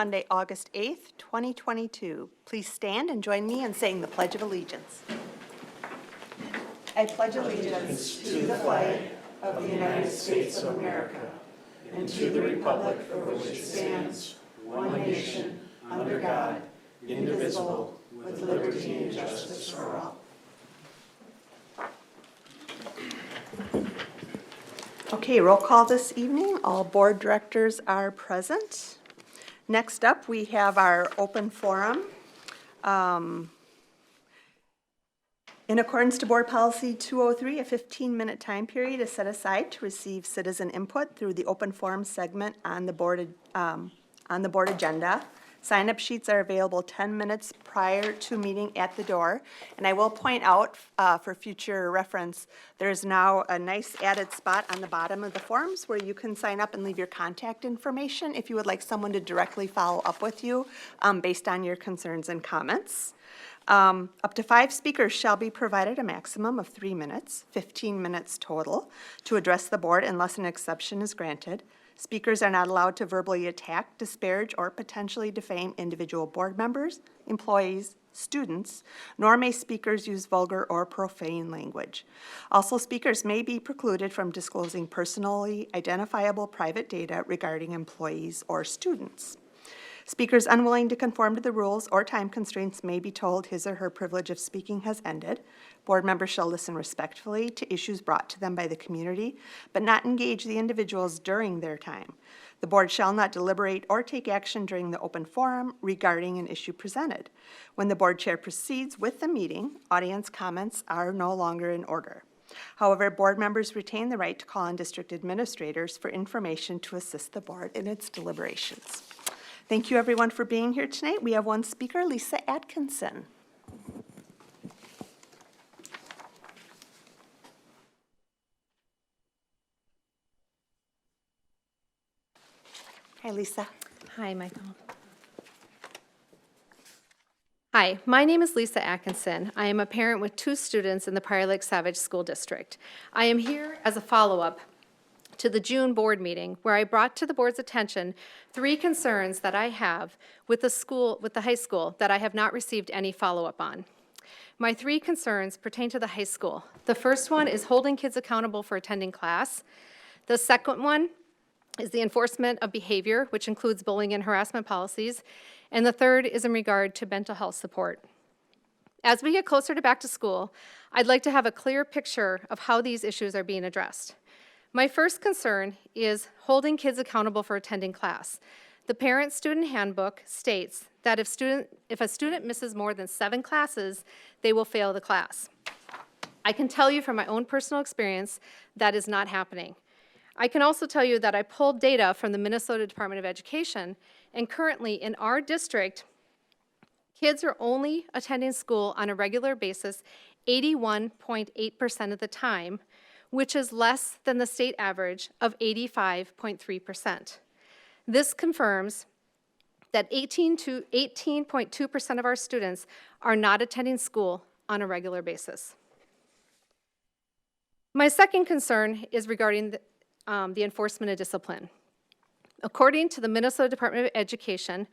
Monday, August 8th, 2022. Please stand and join me in saying the Pledge of Allegiance. I pledge allegiance to the flag of the United States of America and to the republic for which it stands, one nation, under God, indivisible, with liberty and justice for all. Okay, roll call this evening. All board directors are present. Next up, we have our open forum. In accordance to Board Policy 203, a 15-minute time period is set aside to receive citizen input through the open forum segment on the board agenda. Sign-up sheets are available 10 minutes prior to meeting at the door. And I will point out, for future reference, there's now a nice added spot on the bottom of the forms where you can sign up and leave your contact information if you would like someone to directly follow up with you based on your concerns and comments. Up to 5 speakers shall be provided a maximum of 3 minutes, 15 minutes total, to address the board unless an exception is granted. Speakers are not allowed to verbally attack, disparage, or potentially defame individual board members, employees, students, nor may speakers use vulgar or profane language. Also, speakers may be precluded from disclosing personally identifiable private data regarding employees or students. Speakers unwilling to conform to the rules or time constraints may be told his or her privilege of speaking has ended. Board members shall listen respectfully to issues brought to them by the community, but not engage the individuals during their time. The board shall not deliberate or take action during the open forum regarding an issue presented. When the board chair proceeds with the meeting, audience comments are no longer in order. However, board members retain the right to call on district administrators for information to assist the board in its deliberations. Thank you, everyone, for being here tonight. We have one speaker, Lisa Atkinson. Hi, Lisa. Hi, Michael. Hi, my name is Lisa Atkinson. I am a parent with 2 students in the Prior Lake Savage School District. I am here as a follow-up to the June board meeting where I brought to the board's attention 3 concerns that I have with the high school that I have not received any follow-up on. My 3 concerns pertain to the high school. The first one is holding kids accountable for attending class. The second one is the enforcement of behavior, which includes bullying and harassment policies. And the third is in regard to mental health support. As we get closer to back to school, I'd like to have a clear picture of how these issues are being addressed. My first concern is holding kids accountable for attending class. The Parent-Student Handbook states that if a student misses more than 7 classes, they will fail the class. I can tell you from my own personal experience that is not happening. I can also tell you that I pulled data from the Minnesota Department of Education, and currently in our district, kids are only attending school on a regular basis 81.8% of the time, which is less than the state average of 85.3%. This confirms that 18.2% of our students are not attending school on a regular basis. My second concern is regarding the enforcement of discipline. According to the Minnesota Department of Education,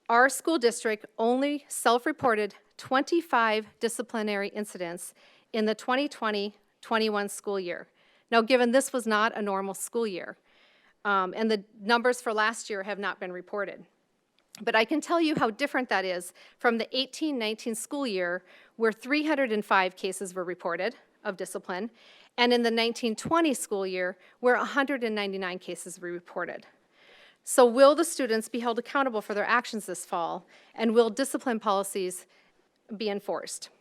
our school district only self-reported 25 disciplinary incidents in the 2020-21 school year. Now, given this was not a normal school year, and the numbers for last year have not been reported. But I can tell you how different that is from the 18-19 school year, where 305 cases were reported of discipline, and in the 1920 school year, where 199 cases were reported. So will the students be held accountable for their actions this fall, and will discipline policies be enforced?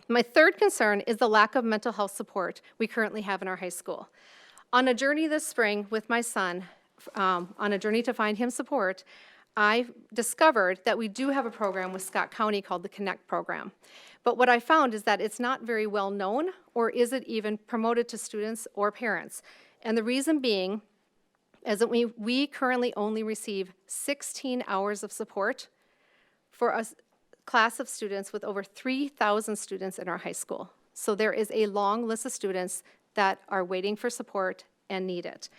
My third concern is the lack of mental health support we currently have in our high school. On a journey this spring with my son, on a journey to find him support, I discovered that we do have a program with Scott County called the Connect program. But what I found is that it's not very well known, or is it even promoted to students or parents. And the reason being is that we currently only receive 16 hours of support for a class of students with over 3,000 students in our high school. So there is a long list of students that are waiting for support and need it.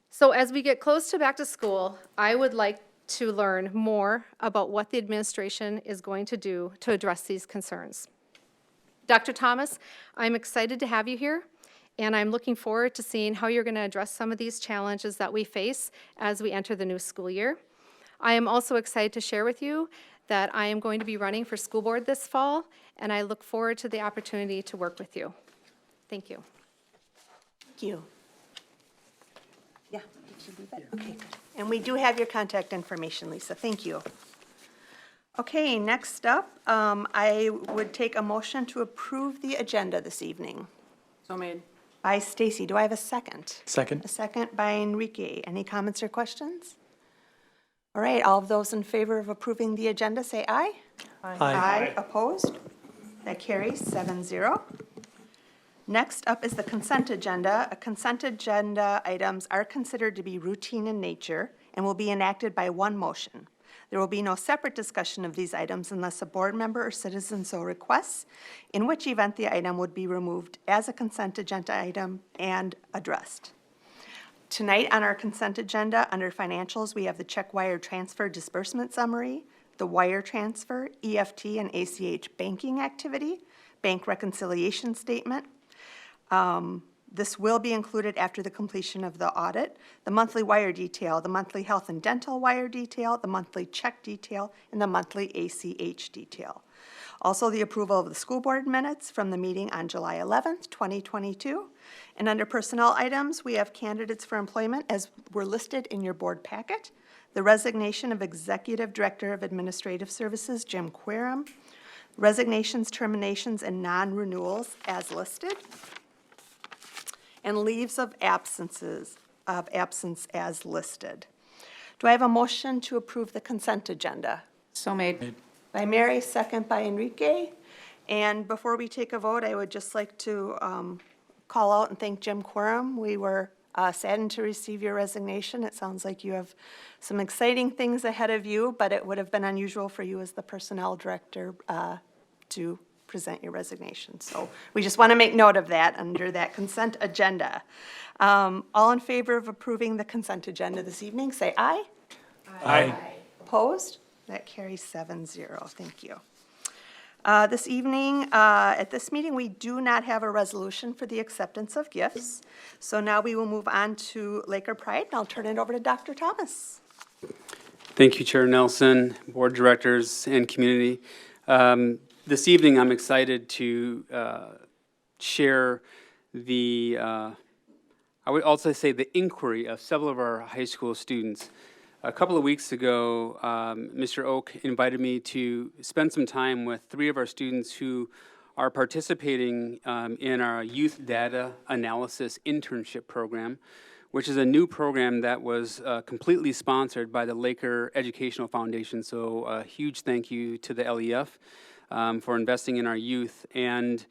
So as we get close to back to school, I would like to learn more about what the administration is going to do to address these concerns. Dr. Thomas, I'm excited to have you here, and I'm looking forward to seeing how you're going to address some of these challenges that we face as we enter the new school year. I am also excited to share with you that I am going to be running for school board this fall, and I look forward to the opportunity to work with you. Thank you. Thank you. Yeah, did you leave it? Okay, good. And we do have your contact information, Lisa. Thank you. Okay, next up, I would take a motion to approve the agenda this evening. So made. By Stacy. Do I have a second? Second. A second by Enrique. Any comments or questions? All right, all of those in favor of approving the agenda, say aye. Aye. Opposed? That carries 7-0. Next up is the consent agenda. Consent agenda items are considered to be routine in nature and will be enacted by one motion. There will be no separate discussion of these items unless a board member or citizen so requests, in which event the item would be removed as a consent agenda item and addressed. Tonight on our consent agenda, under financials, we have the check wire transfer disbursement summary, the wire transfer, EFT and ACH banking activity, bank reconciliation statement. This will be included after the completion of the audit, the monthly wire detail, the monthly health and dental wire detail, the monthly check detail, and the monthly ACH detail. Also, the approval of the school board minutes from the meeting on July 11th, 2022. And under personnel items, we have candidates for employment as were listed in your board packet. The resignation of Executive Director of Administrative Services, Jim Querum. Resignations, terminations, and non-renewals as listed. And leaves of absence as listed. Do I have a motion to approve the consent agenda? So made. By Mary, second by Enrique. And before we take a vote, I would just like to call out and thank Jim Quorum. We were saddened to receive your resignation. It sounds like you have some exciting things ahead of you, but it would have been unusual for you as the personnel director to present your resignation. So we just want to make note of that under that consent agenda. All in favor of approving the consent agenda this evening, say aye. Aye. Opposed? That carries 7-0. Thank you. This evening, at this meeting, we do not have a resolution for the acceptance of gifts. So now we will move on to Laker Pride, and I'll turn it over to Dr. Thomas. Thank you, Chair Nelson, board directors, and community. This evening, I'm excited to share the, I would also say the inquiry of several of our high school students. A couple of weeks ago, Mr. Oak invited me to spend some time with 3 of our students who are participating in our Youth Data Analysis Internship Program, which is a new program that was completely sponsored by the Laker Educational Foundation. So a huge thank you to the LEF for investing in our youth. And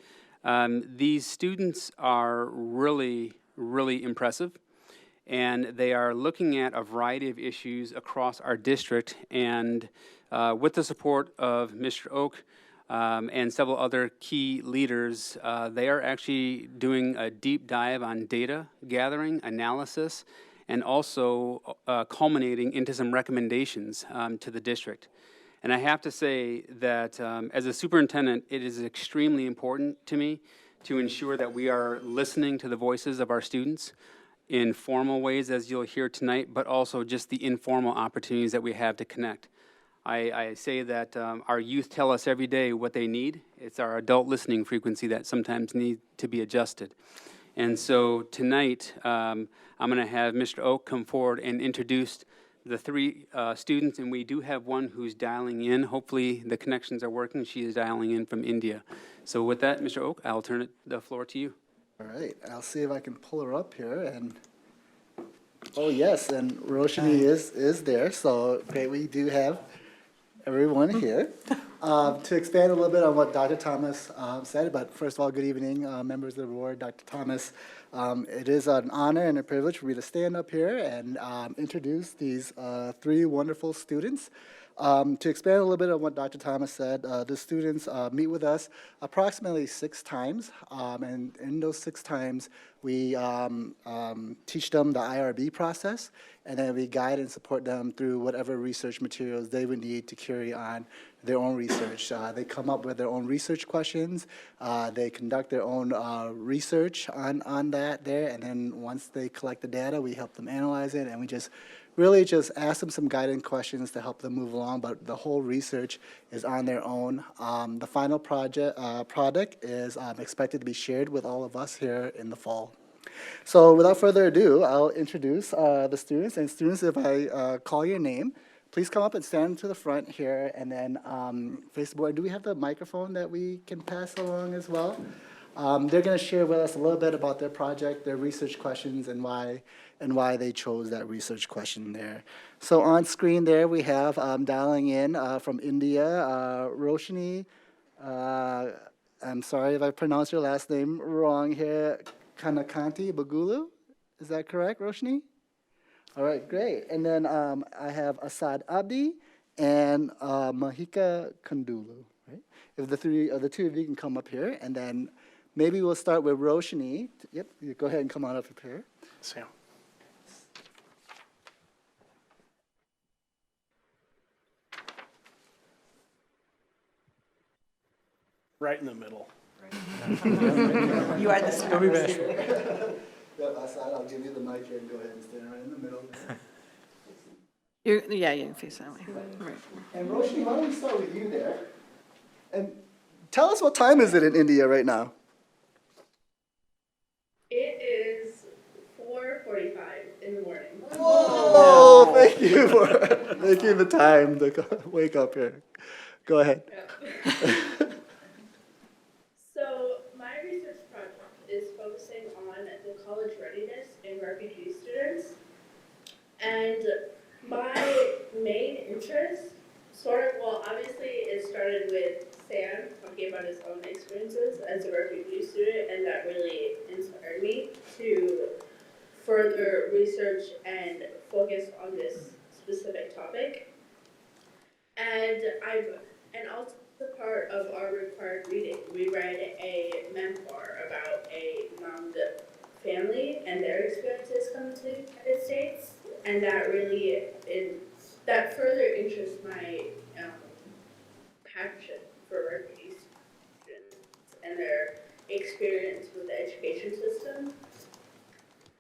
these students are really, really impressive. And they are looking at a variety of issues across our district. And with the support of Mr. Oak and several other key leaders, they are actually doing a deep dive on data gathering, analysis, and also culminating into some recommendations to the district. And I have to say that as a superintendent, it is extremely important to me to ensure that we are listening to the voices of our students in formal ways, as you'll hear tonight, but also just the informal opportunities that we have to connect. I say that our youth tell us every day what they need. It's our adult listening frequency that sometimes needs to be adjusted. And so tonight, I'm going to have Mr. Oak come forward and introduce the 3 students, and we do have one who's dialing in. Hopefully the connections are working. She is dialing in from India. So with that, Mr. Oak, I'll turn the floor to you. All right, I'll see if I can pull her up here, and, oh yes, and Roshni is there, so great, we do have everyone here. To expand a little bit on what Dr. Thomas said, but first of all, good evening, members of the board, Dr. Thomas. It is an honor and a privilege for me to stand up here and introduce these 3 wonderful students. To expand a little bit on what Dr. Thomas said, the students meet with us approximately 6 times, and in those 6 times, we teach them the IRB process, and then we guide and support them through whatever research materials they would need to carry on their own research. They come up with their own research questions. They conduct their own research on that there, and then once they collect the data, we help them analyze it, and we just really just ask them some guiding questions to help them move along, but the whole research is on their own. The final product is expected to be shared with all of us here in the fall. So without further ado, I'll introduce the students. And students, if I call your name, please come up and stand to the front here, and then face the board. Do we have the microphone that we can pass along as well? They're going to share with us a little bit about their project, their research questions, and why they chose that research question there. So on screen there, we have dialing in from India, Roshni. I'm sorry if I pronounced your last name wrong here. Kanakanti Bagulu, is that correct, Roshni? All right, great. And then I have Asad Abdi and Mahika Kandulu. Right? If the two of you can come up here, and then maybe we'll start with Roshni. Yep, you go ahead and come on up here. Sam. Right in the middle. You are the star. Yep, Asad, I'll give you the mic here and go ahead and stand right in the middle. Yeah, you can face that way. Right. And Roshni, why don't we start with you there? And tell us, what time is it in India right now? It is 4:45 in the morning. Oh, thank you for making the time to wake up here. Go ahead. So my research project is focusing on the college readiness in refugee students. And my main interest obviously it started with Sam talking about his own experiences as a refugee student, and that really inspired me to further research and focus on this specific topic. And also part of our required reading, we read a memoir about a Hmong family and their experiences coming to the United States, and that further interests my passion for refugee students and their experience with the education system.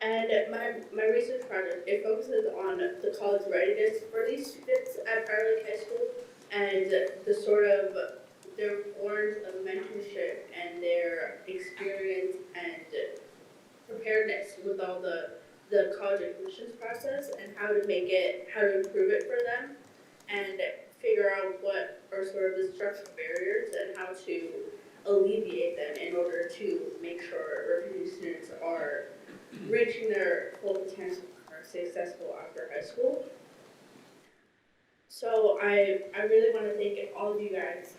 And my research project, it focuses on the college readiness for these students at Prior Lake High School, and their forms of mentorship and their experience and preparedness with all the college admissions process, and how to improve it for them, and figure out what are sort of the structural barriers and how to alleviate them in order to make sure refugee students are reaching their full potential and are successful after high school. So I really want to thank all of you guys,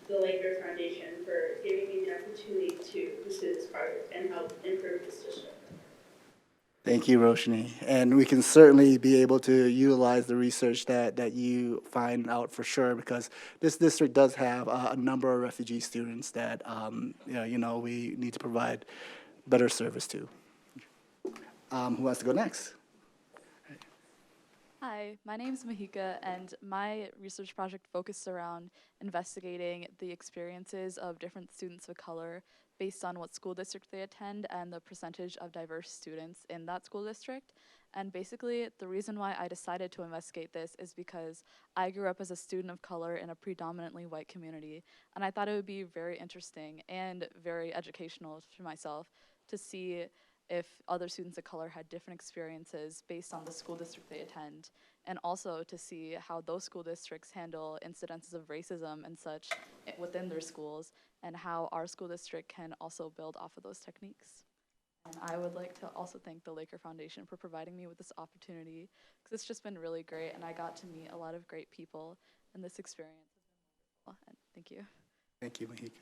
the Laker Foundation, for giving me the opportunity to pursue this project and help improve this district. Thank you, Roshni. And we can certainly be able to utilize the research that you find out for sure, because this district does have a number of refugee students that we need to provide better service to. Who wants to go next? Hi, my name is Mahika, and my research project focused around investigating the experiences of different students of color based on what school district they attend and the percentage of diverse students in that school district. And basically, the reason why I decided to investigate this is because I grew up as a student of color in a predominantly white community, and I thought it would be very interesting and very educational for myself to see if other students of color had different experiences based on the school district they attend, and also to see how those school districts handle incidences of racism and such within their schools, and how our school district can also build off of those techniques. And I would like to also thank the Laker Foundation for providing me with this opportunity, because it's just been really great, and I got to meet a lot of great people, and this experience has been wonderful. And thank you. Thank you, Mahika.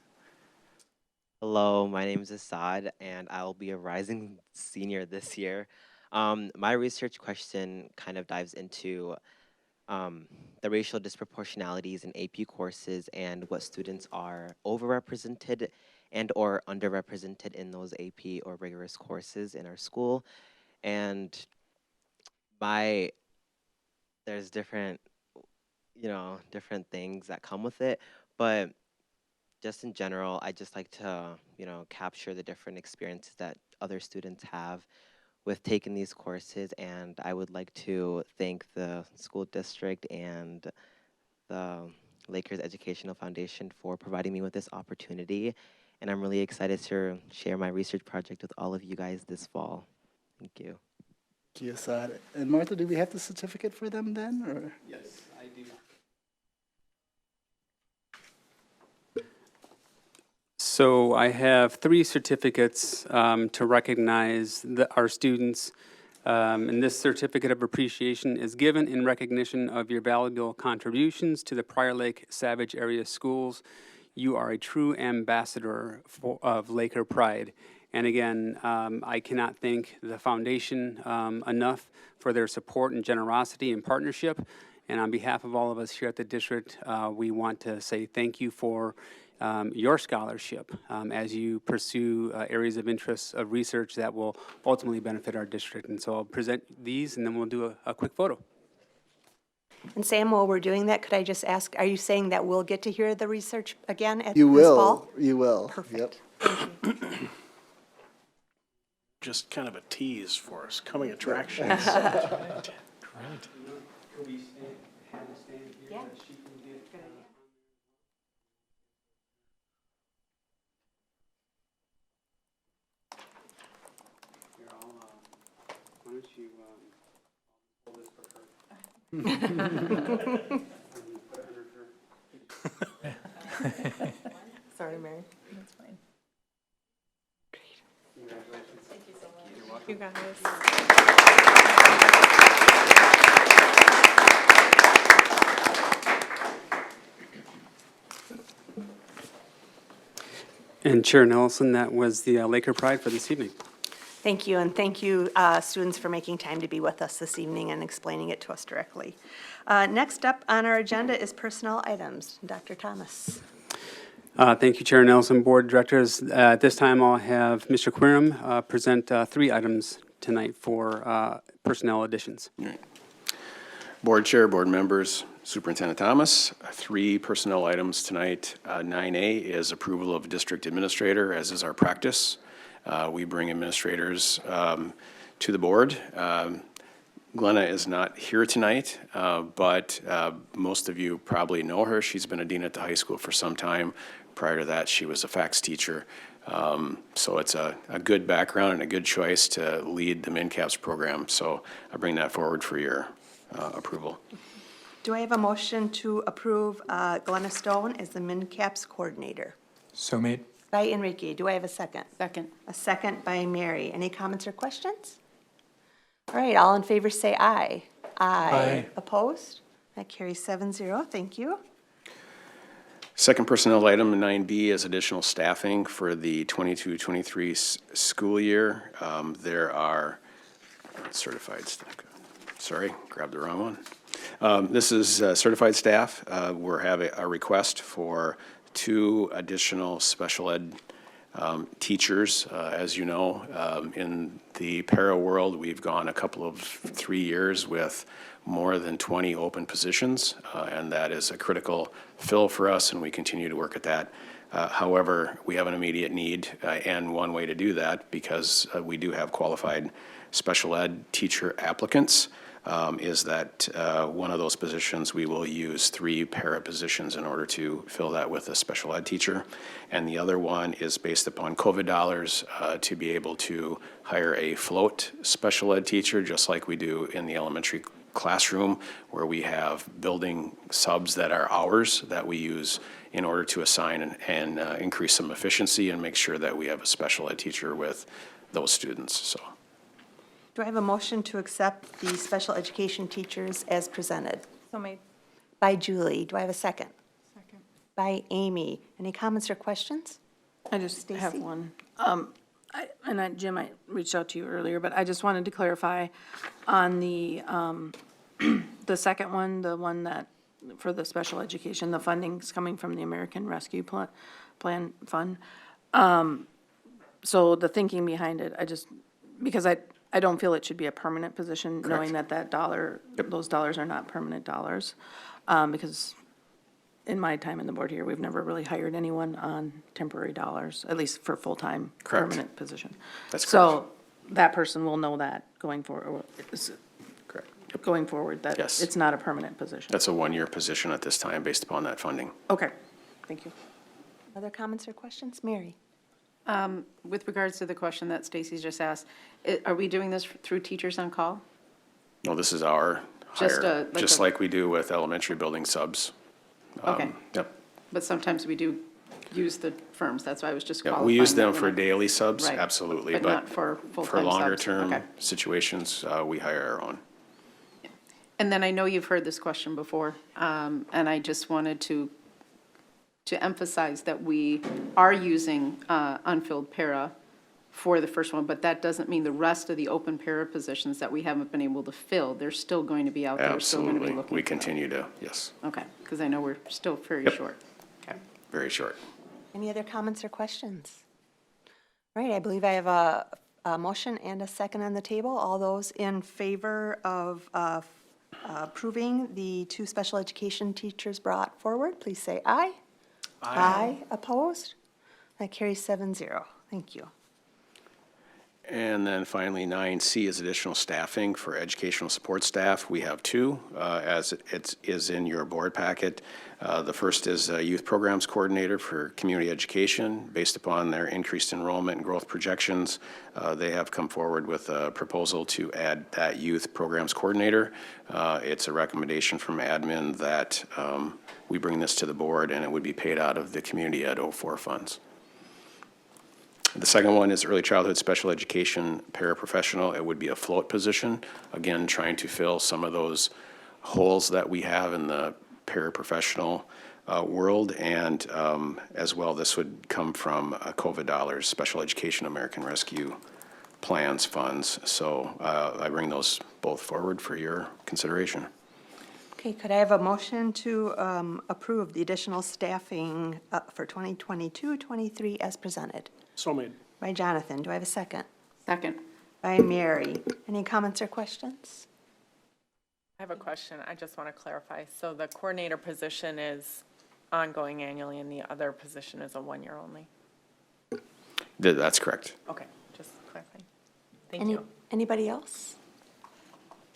Hello, my name is Assad, and I'll be a rising senior this year. My research question kind of dives into the racial disproportionalities in AP courses and what students are overrepresented and or underrepresented in those AP or rigorous courses in our school. And there's different, different things that come with it, but just in general, I just like to, capture the different experiences that other students have with taking these courses, and I would like to thank the school district and the Lakers Educational Foundation for providing me with this opportunity, and I'm really excited to share my research project with all of you guys this fall. Thank you. Thank you, Assad. And Martha, do we have the certificate for them then, or? Yes, I do. So I have 3 certificates to recognize our students. And this certificate of appreciation is given in recognition of your valuable contributions to the Prior Lake Savage Area Schools. You are a true ambassador of Laker Pride. And again, I cannot thank the foundation enough for their support and generosity and partnership. And on behalf of all of us here at the district, we want to say thank you for your scholarship as you pursue areas of interest of research that will ultimately benefit our district. And so I'll present these, and then we'll do a quick photo. And Sam, while we're doing that, could I just ask, are you saying that we'll get to hear the research again at this You fall? will, you will. Perfect. Just kind of a tease for us, coming attractions. Yeah. Why don't you hold this for her? Sorry, Mary. That's fine. Congratulations. Thank you so much. You're welcome. You guys. And Chair Nelson, that was the Laker Pride for this evening. Thank you, and thank you, students, for making time to be with us this evening and explaining it to us directly. Next up on our agenda is personnel items. Dr. Thomas. Thank you, Chair Nelson, Board Directors. At this time, I'll have Mr. Quirum present 3 items tonight for personnel additions. Board Chair, board members, Superintendent Thomas, 3 personnel items tonight. 9A is approval of district administrator, as is our practice. We bring administrators to the board. Glenna is not here tonight, but most of you probably know her. She's been a dean at the high school for some time. Prior to that, she was a fax teacher. So it's a good background and a good choice to lead the MinCaps program. So I bring that forward for your approval. Do I have a motion to approve Glenna Stone as the MinCaps coordinator? So made. By Enrique. Do I have a second? Second. A second by Mary. Any comments or questions? All right, all in favor say aye. Aye. Opposed? That carries 7-0. Thank you. Second personnel item, 9B, is additional staffing for the 22-23 school year. There are certified staff. Sorry, grabbed the wrong one. This is certified staff. We're having a request for 2 additional special ed teachers. As you know, in the para world, we've gone a couple of 3 years with more than 20 open positions, and that is a critical fill for us, and we continue to work at that. However, we have an immediate need, and one way to do that, because we do have qualified special ed teacher applicants, is that one of those positions, we will use 3 para positions in order to fill that with a special ed teacher. And the other one is based upon COVID dollars to be able to hire a float special ed teacher, just like we do in the elementary classroom, where we have building subs that are ours that we use in order to assign and increase some efficiency and make sure that we have a special ed teacher with those students. So. Do I have a motion to accept the special education teachers as presented? So made. By Julie. Do I have a second? Second. By Amy. Any comments or questions? I just have Stacy? one. Jim, I reached out to you earlier, but I just wanted to clarify on the second one, the one that, for the special education, the funding's coming from the American Rescue Plan Fund. So the thinking behind it, because I don't feel it should be a permanent position, knowing Correct. that those dollars are not permanent dollars. Because in my time in the board here, we've never really hired anyone on temporary dollars, at least for full-time, Correct. permanent position. That's So that person will know that going forward, Correct. going forward, that Yes. it's not a permanent position. That's a one-year position at this time based upon that funding. Okay, thank you. Other comments or questions? Mary? With regards to the question that Stacy's just asked, are we doing this through Teachers on Call? No, this is our Just hire, like just a- like we do with elementary building subs. Okay, Yep. but sometimes we do use the firms, that's why I was just Yeah, qualifying. we use them that for when I- daily subs, Right. absolutely, But not for for full-time subs. longer-term Okay. situations, we hire our own. And then I know you've heard this question before, and I just wanted to emphasize that we are using unfilled para for the first one, but that doesn't mean the rest of the open para positions that we haven't been able to fill, they're still going to be out there, still going to be Absolutely. looking. We for them. continue to, yes, Okay, because I know we're still very Yep. short. Okay. very short. Any other comments or questions? All right, I believe I have a motion and a second on the table. All those in favor of approving the two special education teachers brought forward, please say aye. Aye. Opposed? That carries 7-0. Thank you. And then finally, 9C is additional staffing for educational support staff. We have two, as it is in your board packet. The first is a youth programs coordinator for community education. Based upon their increased enrollment and growth projections, they have come forward with a proposal to add that youth programs coordinator. It's a recommendation from admin that we bring this to the board, and it would be paid out of the Community Ed 04 funds. The second one is early childhood special education paraprofessional. It would be a float position, again, trying to fill some of those holes that we have in the paraprofessional world. And as well, this would come from COVID dollars, Special Education American Rescue Plans funds. So I bring those both forward for your consideration. Okay, could I have a motion to approve the additional staffing for 2022-23 as presented? So made. By Jonathan. Do I have a second? Second. By Mary. Any comments or questions? I have a question. I just want to clarify. So the coordinator position is ongoing annually and the other position is a 1 year only? That's correct. Okay, just clarifying. Thank you. Anybody else?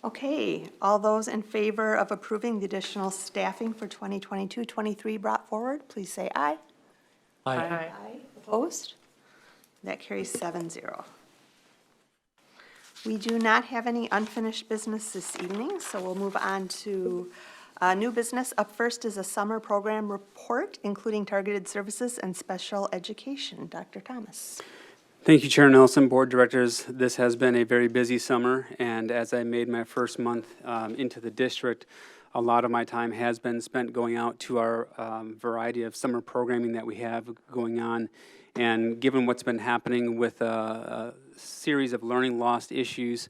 Okay, all those in favor of approving the additional staffing for 2022-23 brought forward, please say aye. Aye. Opposed? That carries 7-0. We do not have any unfinished business this evening, so we'll move on to new business. Up first is a summer program report, including targeted services and special education. Dr. Thomas. Thank you, Chair Nelson, Board Directors. This has been a very busy summer, and as I made my first month into the district, a lot of my time has been spent going out to our variety of summer programming that we have going on. And given what's been happening with a series of learning loss issues,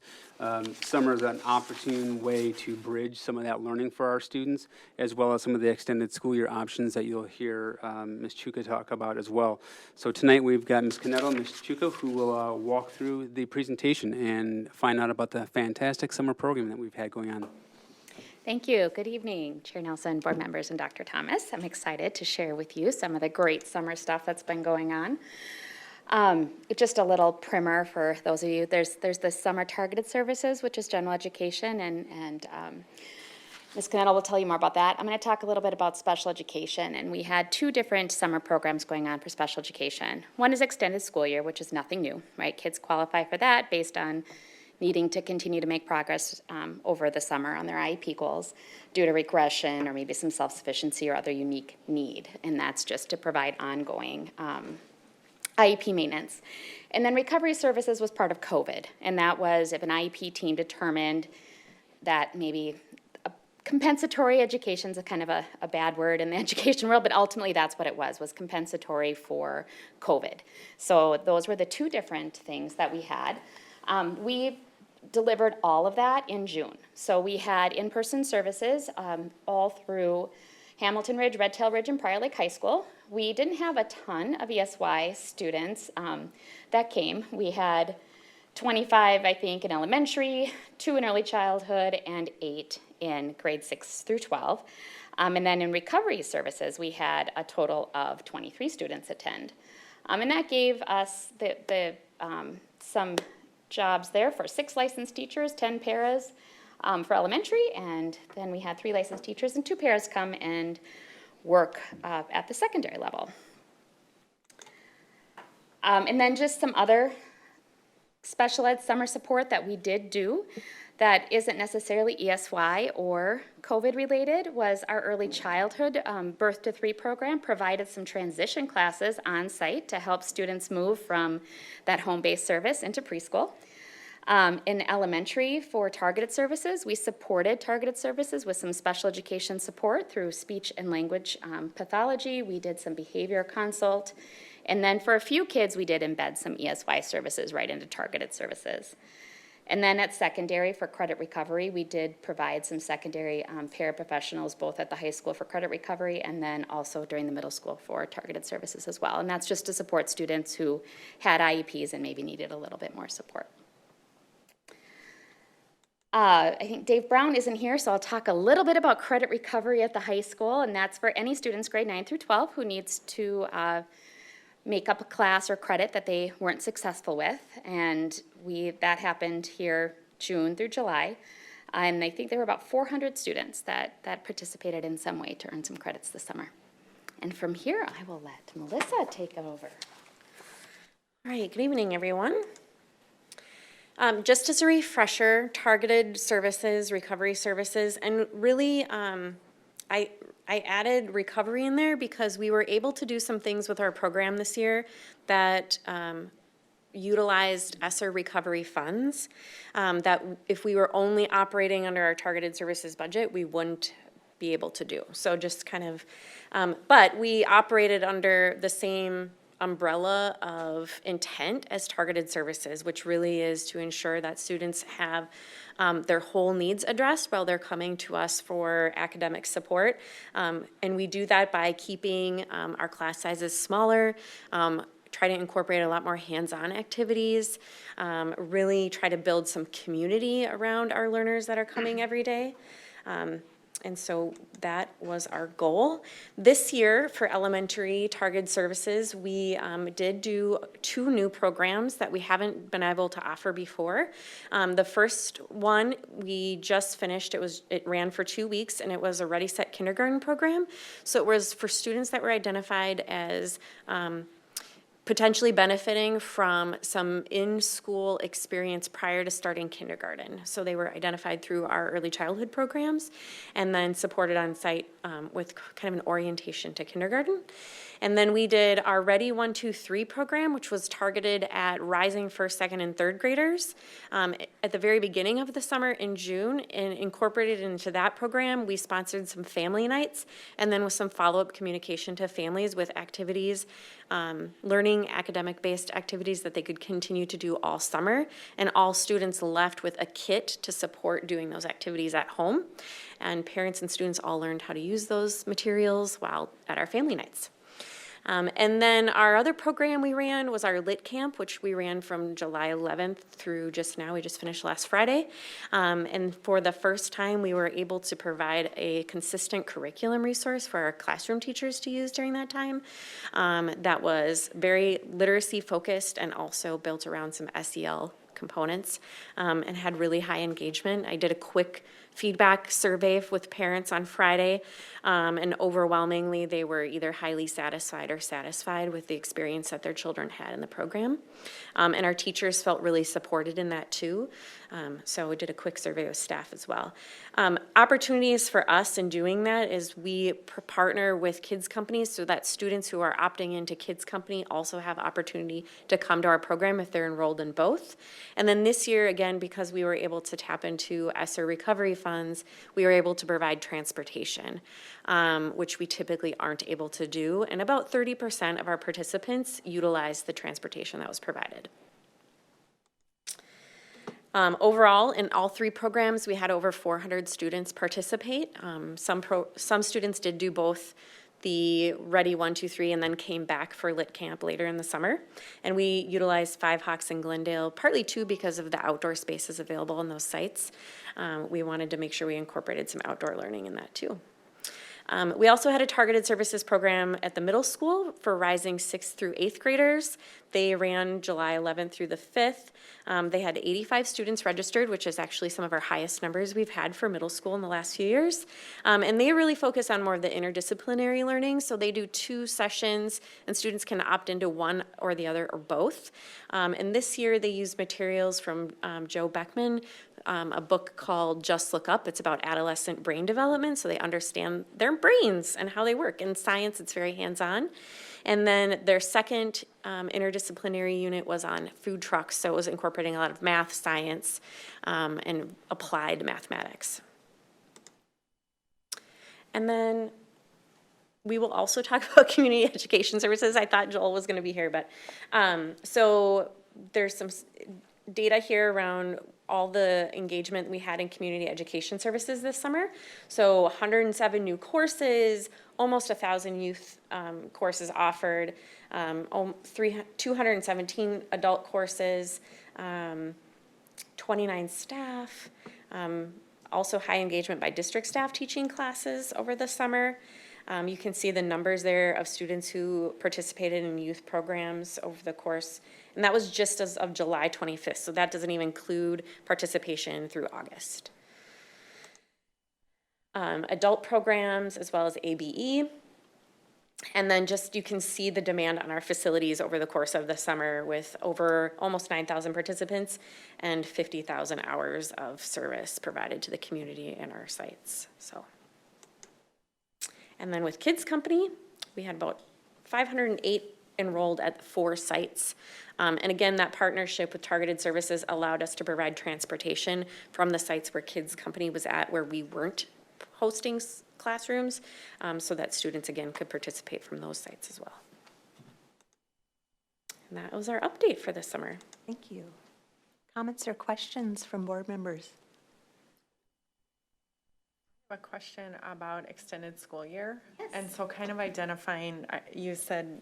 summer is an opportune way to bridge some of that learning for our students, as well as some of the extended school year options that you'll hear Ms. Chuka talk about as well. So tonight we've got Ms. Canetto and Ms. Chuka who will walk through the presentation and find out about the fantastic summer program that we've had going on. Thank you. Good evening, Chair Nelson, board members, and Dr. Thomas. I'm excited to share with you some of the great summer stuff that's been going on. Just a little primer for those of you. There's the summer targeted services, which is general education, and Ms. Canetto will tell you more about that. I'm going to talk a little bit about special education, and we had two different summer programs going on for special education. One is extended school year, which is nothing new, right? Kids qualify for that based on needing to continue to make progress over the summer on their IEP goals due to regression or maybe some self-sufficiency or other unique need, and that's just to provide ongoing IEP maintenance. And then recovery services was part of COVID, and that was if an IEP team determined that maybe compensatory education is a kind of a bad word in the education world, but ultimately that's what it was compensatory for COVID. So those were the two different things that we had. We delivered all of that in June. So we had in-person services all through Hamilton Ridge, Red Tail Ridge, and Prior Lake High School. We didn't have a ton of ESY students that came. We had 25, I think, in elementary, 2 in early childhood, and 8 in grade 6 through 12. And then in recovery services, we had a total of 23 students attend. And that gave us some jobs there for 6 licensed teachers, 10 paras for elementary, and then we had 3 licensed teachers and 2 paras come and work at the secondary level. And then just some other special ed summer support that we did do that isn't necessarily ESY or COVID related was our early childhood birth to 3 program provided some transition classes on site to help students move from that home-based service into preschool. In elementary for targeted services, we supported targeted services with some special education support through speech and language pathology. We did some behavior consult. And then for a few kids, we did embed some ESY services right into targeted services. And then at secondary for credit recovery, we did provide some secondary paraprofessionals both at the high school for credit recovery and then also during the middle school for targeted services as well. And that's just to support students who had IEPs and maybe needed a little bit more support. I think Dave Brown isn't here, so I'll talk a little bit about credit recovery at the high school, and that's for any students grade 9 through 12 who needs to make up a class or credit that they weren't successful with, and that happened here June through July, and I think there were about 400 students that participated in some way to earn some credits this summer. And from here, I will let Melissa take over. All right, good evening, everyone. Just as a refresher, targeted services, recovery services, and really I added recovery in there because we were able to do some things with our program this year that utilized ESSER recovery funds that if we were only operating under our targeted services budget, we wouldn't be able to do. So just kind of, but we operated under the same umbrella of intent as targeted services, which really is to ensure that students have their whole needs addressed while they're coming to us for academic support. And we do that by keeping our class sizes smaller, try to incorporate a lot more hands-on activities, really try to build some community around our learners that are coming every day. And so that was our goal. This year for elementary targeted services, we did do 2 new programs that we haven't been able to offer before. The first one we just finished, it ran for 2 weeks, and it was a Ready Set Kindergarten program. So it was for students that were identified as potentially benefiting from some in-school experience prior to starting kindergarten. So they were identified through our early childhood programs and then supported on site with kind of an orientation to kindergarten. And then we did our Ready 1, 2, 3 program, which was targeted at rising first, second, and third graders at the very beginning of the summer in June. And incorporated into that program, we sponsored some family nights and then with some follow-up communication to families with activities, learning academic-based activities that they could continue to do all summer. And all students left with a kit to support doing those activities at home. And parents and students all learned how to use those materials while at our family nights. And then our other program we ran was our Lit Camp, which we ran from July 11th through just now. We just finished last Friday. And for the first time, we were able to provide a consistent curriculum resource for our classroom teachers to use during that time. That was very literacy focused and also built around some SEL components and had really high engagement. I did a quick feedback survey with parents on Friday, and overwhelmingly they were either highly satisfied or satisfied with the experience that their children had in the program. And our teachers felt really supported in that too. So we did a quick survey with staff as well. Opportunities for us in doing that is we partner with kids companies so that students who are opting into kids company also have opportunity to come to our program if they're enrolled in both. And then this year, again, because we were able to tap into ESSER recovery funds, we were able to provide transportation, which we typically aren't able to do. And about 30% of our participants utilized the transportation that was provided. Overall, in all 3 programs, we had over 400 students participate. Some students did do both the Ready 1, 2, 3, and then came back for Lit Camp later in the summer. And we utilized 5 Hawks in Glendale, partly too because of the outdoor spaces available on those sites. We wanted to make sure we incorporated some outdoor learning in that too. We also had a targeted services program at the middle school for rising 6th through 8th graders. They ran July 11th through the 5th. They had 85 students registered, which is actually some of our highest numbers we've had for middle school in the last few years. And they really focus on more of the interdisciplinary learning. So they do 2 sessions, and students can opt into one or the other or both. And this year they use materials from Joe Beckman, a book called Just Look Up. It's about adolescent brain development, so they understand their brains and how they work. In science, it's very hands-on. And then their second interdisciplinary unit was on food trucks, so it was incorporating a lot of math, science, and applied mathematics. And then we will also talk about community education services. I thought Joel was going to be here, but so there's some data here around all the engagement we had in community education services this summer. So 107 new courses, almost 1,000 youth courses offered, 217 adult courses, 29 staff, also high engagement by district staff teaching classes over the summer. You can see the numbers there of students who participated in youth programs over the course, and that was just as of July 25th, so that doesn't even include participation through August. Adult programs as well as ABE. And then just you can see the demand on our facilities over the course of the summer with over almost 9,000 participants and 50,000 hours of service provided to the community and our sites. So. And then with Kids Company, we had about 508 enrolled at 4 sites. And again, that partnership with Targeted Services allowed us to provide transportation from the sites where Kids Company was at, where we weren't hosting classrooms, so that students, again, could participate from those sites as well. And that was our update for this summer. Thank you. Comments or questions from board members? I have a question about extended school year. Yes. And so kind of identifying, you said,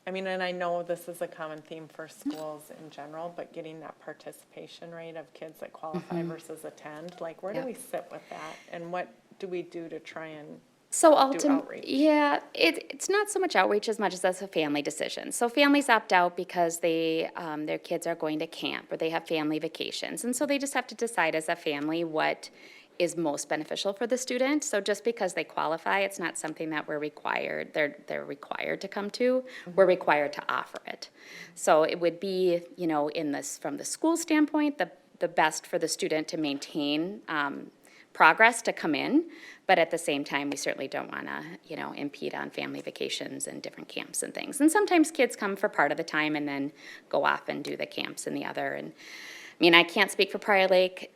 I mean, and I know this is a common theme for schools in general, but getting that participation rate of kids that qualify versus attend, like where do we sit with that? And what do we do to try and So do ultimately, outreach? yeah, it's not so much outreach as much as that's a family decision. So families opt out because they their kids are going to camp or they have family vacations, and so they just have to decide as a family what is most beneficial for the student. So just because they qualify, it's not something that we're required. They're required to come to. We're required to offer it. So it would be, you know, in this from the school standpoint, the best for the student to maintain progress to come in, but at the same time, we certainly don't want to, you know, impede on family vacations and different camps and things. And sometimes kids come for part of the time and then go off and do the camps in the other. And I mean, I can't speak for Prior Lake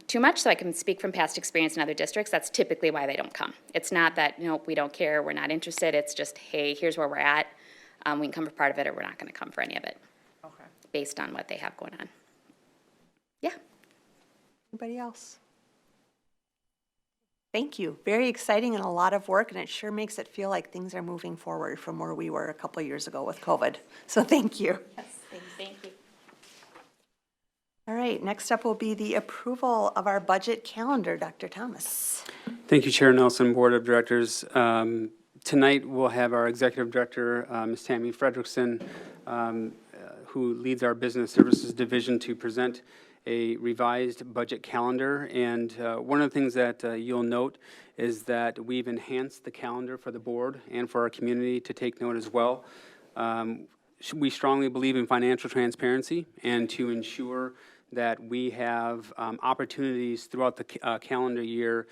too much, so I can speak from past experience in other districts. That's typically why they don't come. It's not that, nope, we don't care, we're not interested. It's just, hey, here's where we're at. We can come for part of it, or we're not going to come for any of it. Okay. Based on what they have going on. Yeah. Anybody else? Thank you. Very exciting and a lot of work, and it sure makes it feel like things are moving forward from where we were a couple of years ago with COVID. So thank you. Yes, thank you. All right, next up will be the approval of our budget calendar. Dr. Thomas. Thank you, Chair Nelson, Board of Directors. Tonight, we'll have our Executive Director, Ms. Tammy Frederickson, who leads our Business Services Division, to present a revised budget calendar. And one of the things that you'll note is that we've enhanced the calendar for the board and for our community to take note as well. We strongly believe in financial transparency and to ensure that we have opportunities throughout the calendar year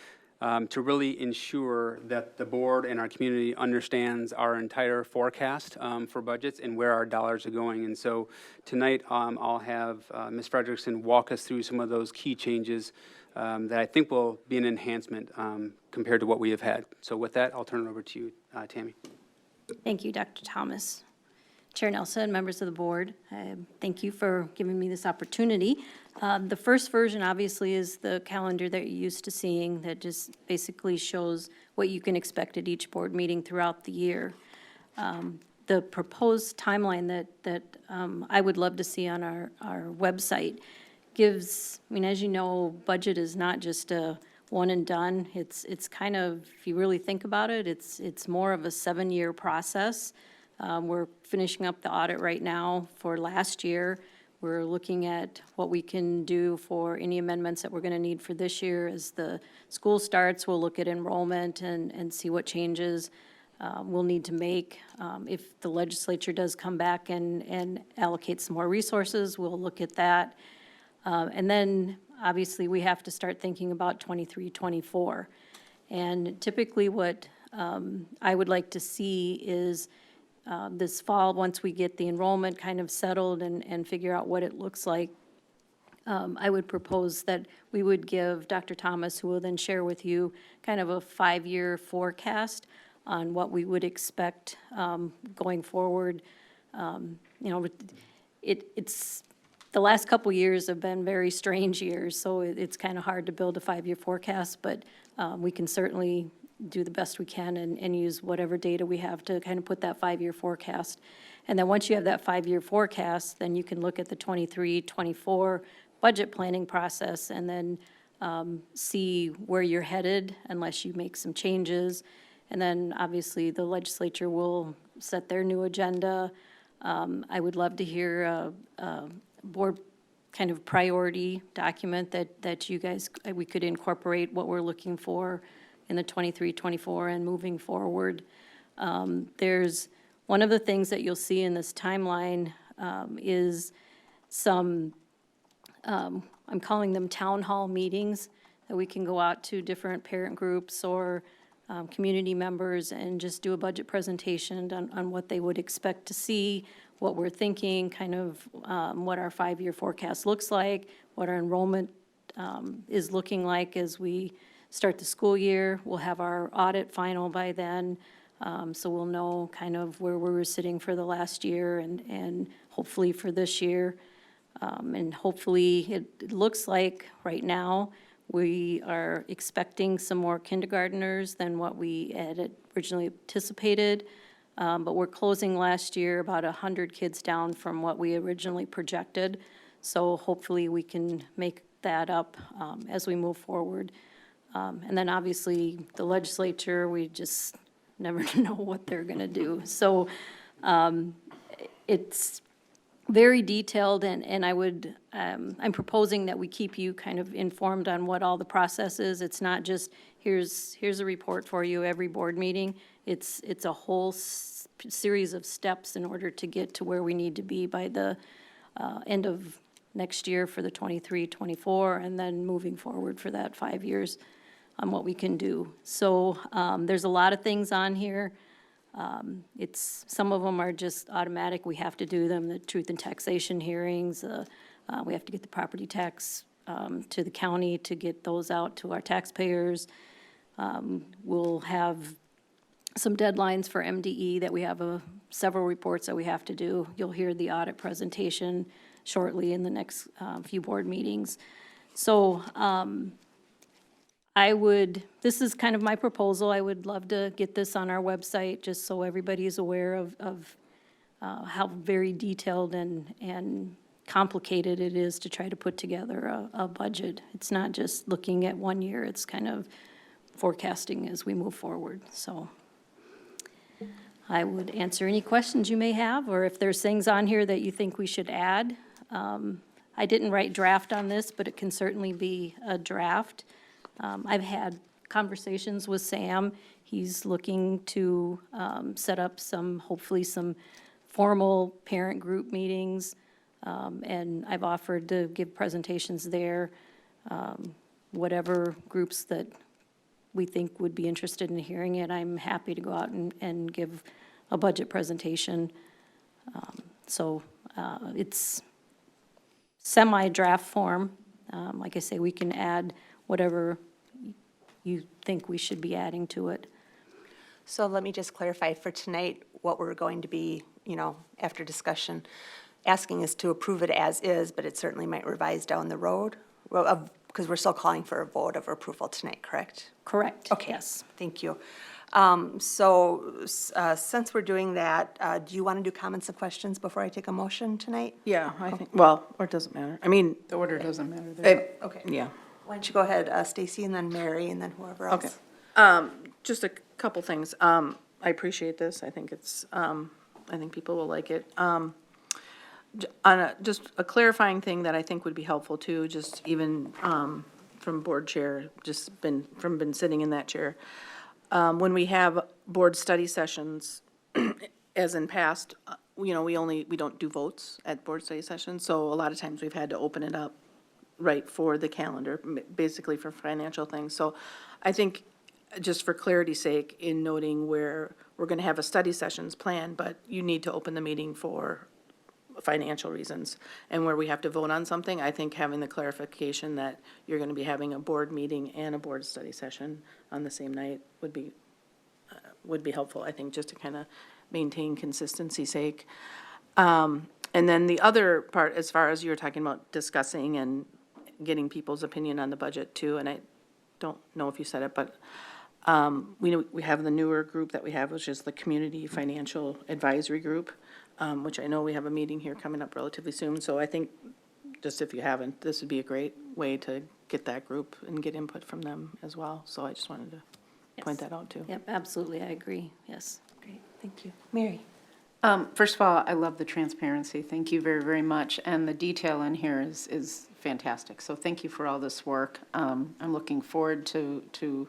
to really ensure that the board and our community understands our entire forecast for budgets and where our dollars are going. And so tonight I'll have Ms. Frederickson walk us through some of those key changes that I think will be an enhancement compared to what we have had. So with that, I'll turn it over to you, Tammy. Thank you, Dr. Thomas. Chair Nelson, members of the board, thank you for giving me this opportunity. The first version obviously is the calendar that you're used to seeing that just basically shows what you can expect at each board meeting throughout the year. The proposed timeline that I would love to see on our website gives, I mean, as you know, budget is not just a one and done. It's kind of, if you really think about it, it's more of a 7-year process. We're finishing up the audit right now for last year. We're looking at what we can do for any amendments that we're going to need for this year. As the school starts, we'll look at enrollment and see what changes we'll need to make. If the legislature does come back and allocate some more resources, we'll look at that. And then, obviously, we have to start thinking about 23, 24. And typically what I would like to see is this fall, once we get the enrollment kind of settled and figure out what it looks like, I would propose that we would give Dr. Thomas, who will then share with you kind of a 5-year forecast on what we would expect going forward. You know, it's the last couple years have been very strange years, so it's kind of hard to build a 5-year forecast, but we can certainly do the best we can and use whatever data we have to kind of put that 5-year forecast. And then once you have that 5-year forecast, then you can look at the 23, 24 budget planning process and then see where you're headed unless you make some changes. And then obviously the legislature will set their new agenda. I would love to hear a board kind of priority document that you guys, we could incorporate what we're looking for in the 23, 24 and moving forward. There's one of the things that you'll see in this timeline is some, I'm calling them town hall meetings that we can go out to different parent groups or community members and just do a budget presentation on what they would expect to see, what we're thinking, kind of what our 5-year forecast looks like, what our enrollment is looking like as we start the school year. We'll have our audit final by then, so we'll know kind of where we were sitting for the last year and hopefully for this year. And hopefully, it looks like right now we are expecting some more kindergarteners than what we had originally anticipated. But we're closing last year about 100 kids down from what we originally projected. So hopefully we can make that up as we move forward. And then obviously the legislature, we just never know what they're going to do. So it's very detailed, and I would, I'm proposing that we keep you kind of informed on what all the process is. It's not just, here's a report for you every board meeting. It's a whole series of steps in order to get to where we need to be by the end of next year for the 23, 24, and then moving forward for that 5 years on what we can do. So there's a lot of things on here. Some of them are just automatic, we have to do them, the truth and taxation hearings, we have to get the property tax to the county to get those out to our taxpayers. We'll have some deadlines for MDE that we have several reports that we have to do. You'll hear the audit presentation shortly in the next few board meetings. So this is kind of my proposal. I would love to get this on our website just so everybody is aware of how very detailed and complicated it is to try to put together a budget. It's not just looking at 1 year, it's kind of forecasting as we move forward. So I would answer any questions you may have, or if there's things on here that you think we should add. I didn't write draft on this, but it can certainly be a draft. I've had conversations with Sam. He's looking to set up hopefully some formal parent group meetings, and I've offered to give presentations there. Whatever groups that we think would be interested in hearing it, I'm happy to go out and give a budget presentation. So it's semi-draft form. Like I say, we can add whatever you think we should be adding to it. So let me just clarify for tonight what we're going to be after discussion, asking us to approve it as is, but it certainly might revise down the road, because we're still calling for a vote of approval tonight, correct? Correct. Okay. Yes. Thank you. Since we're doing that, do you want to do comments and questions before I take a motion tonight? Yeah, I think, well, or it doesn't matter. I mean, The order doesn't matter there. Okay. yeah. Why don't you go ahead, Stacy, and then Mary, and then whoever Okay. else. Just a couple things. I appreciate this. I think it's, I think people will like it. Just a clarifying thing that I think would be helpful too, just even, from board chair, been sitting in that chair. When we have board study sessions, as in past, we don't do votes at board study sessions, so a lot of times we've had to open it up right for the calendar, basically for financial things. So I think, just for clarity's sake, in noting where we're gonna have a study sessions planned, but you need to open the meeting for financial reasons, and where we have to vote on something, I think having the clarification that you're gonna be having a board meeting and a board study session on the same night would be helpful, I think, just to kind of maintain consistency's sake. And then the other part, as far as you were talking about discussing and getting people's opinion on the budget too, and I don't know if you said it, but we have the newer group that we have, which is the Community Financial Advisory Group, which I know we have a meeting here coming up relatively soon. So I think, just if you haven't, this would be a great way to get that group and get input from them as well. So I just wanted to point that out too. Yep, absolutely, I agree, yes. Great, thank you. Mary? First of all, I love the transparency. Thank you very, very much. And the detail in here is fantastic. So thank you for all this work. I'm looking forward to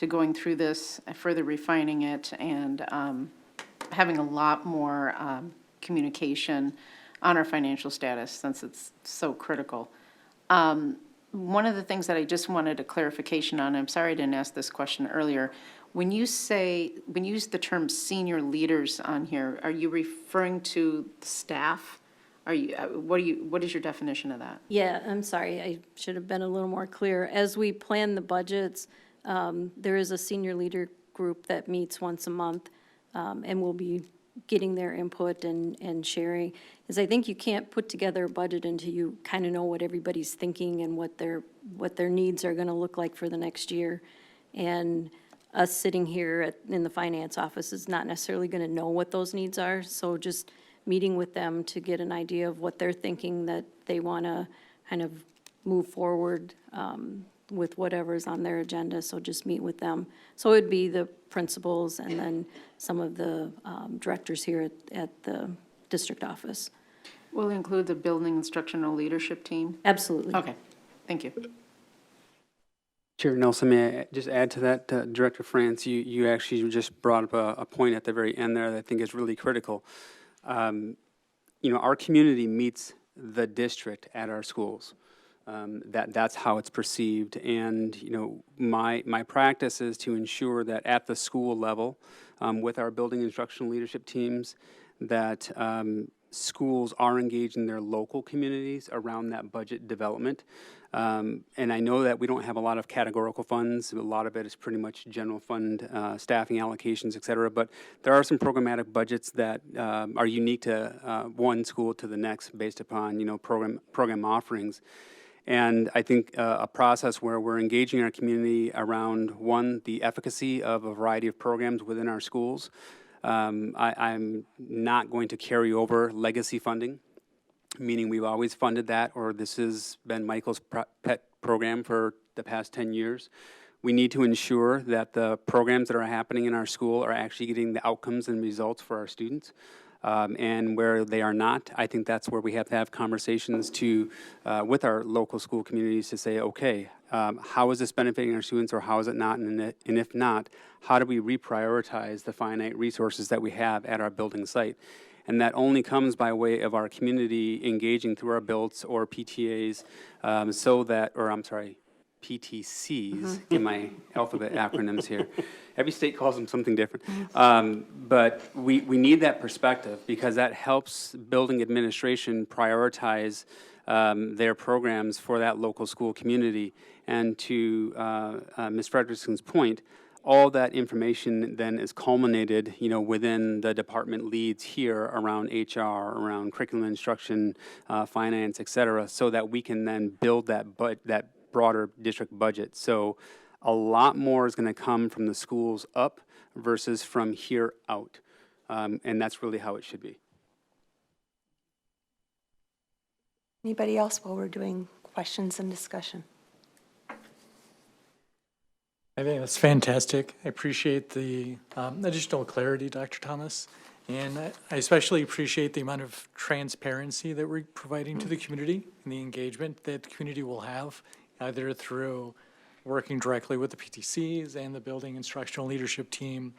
going through this, further refining it, and having a lot more communication on our financial status, since it's so critical. One of the things that I just wanted a clarification on, I'm sorry I didn't ask this question earlier. When you use the term senior leaders on here, are you referring to staff? What is your definition of that? Yeah, I'm sorry, I should have been a little more clear. As we plan the budgets, there is a senior leader group that meets once a month, and we'll be getting their input and sharing. Because I think you can't put together a budget until you kind of know what everybody's thinking and what their needs are gonna look like for the next year. And us sitting here in the finance office is not necessarily gonna know what those needs are. So just meeting with them to get an idea of what they're thinking, that they wanna kind of move forward with whatever's on their agenda, so just meet with them. So it'd be the principals and then some of the directors here at the district office. Will include the building instructional leadership team? Absolutely. Okay, thank you. Chair Nelson, may I just add to that, Director France, you actually just brought up a point at the very end there that I think is really critical. Our community meets the district at our schools. That's how it's perceived, and my practice is to ensure that at the school level, with our building instructional leadership teams, that schools are engaging their local communities around that budget development. And I know that we don't have a lot of categorical funds. A lot of it is pretty much general fund staffing allocations, et cetera. But there are some programmatic budgets that are unique to one school to the next based upon program offerings. And I think a process where we're engaging our community around, one, the efficacy of a variety of programs within our schools. I'm not going to carry over legacy funding, meaning we've always funded that, or this has been Michael's pet program for the past 10 years. We need to ensure that the programs that are happening in our school are actually getting the outcomes and results for our students. And where they are not, I think that's where we have to have conversations with our local school communities to say, okay, how is this benefiting our students, or how is it not? And if not, how do we reprioritize the finite resources that we have at our building site? And that only comes by way of our community engaging through our builds or PTAs, PTCs, get my alphabet acronyms here. Every state calls them something different. But we need that perspective, because that helps building administration prioritize their programs for that local school community. And to Ms. Frederickson's point, all that information then is culminated, within the department leads here around HR, around curriculum instruction, finance, et cetera, so that we can then build that broader district budget. So a lot more is going to come from the schools up versus from here out. And that's really how it should be. Anybody else while we're doing questions and discussion? I think that's fantastic. I appreciate the additional clarity, Dr. Thomas. And I especially appreciate the amount of transparency that we're providing to the community and the engagement that the community will have, either through working directly with the PTCs and the Building Instructional Leadership Team,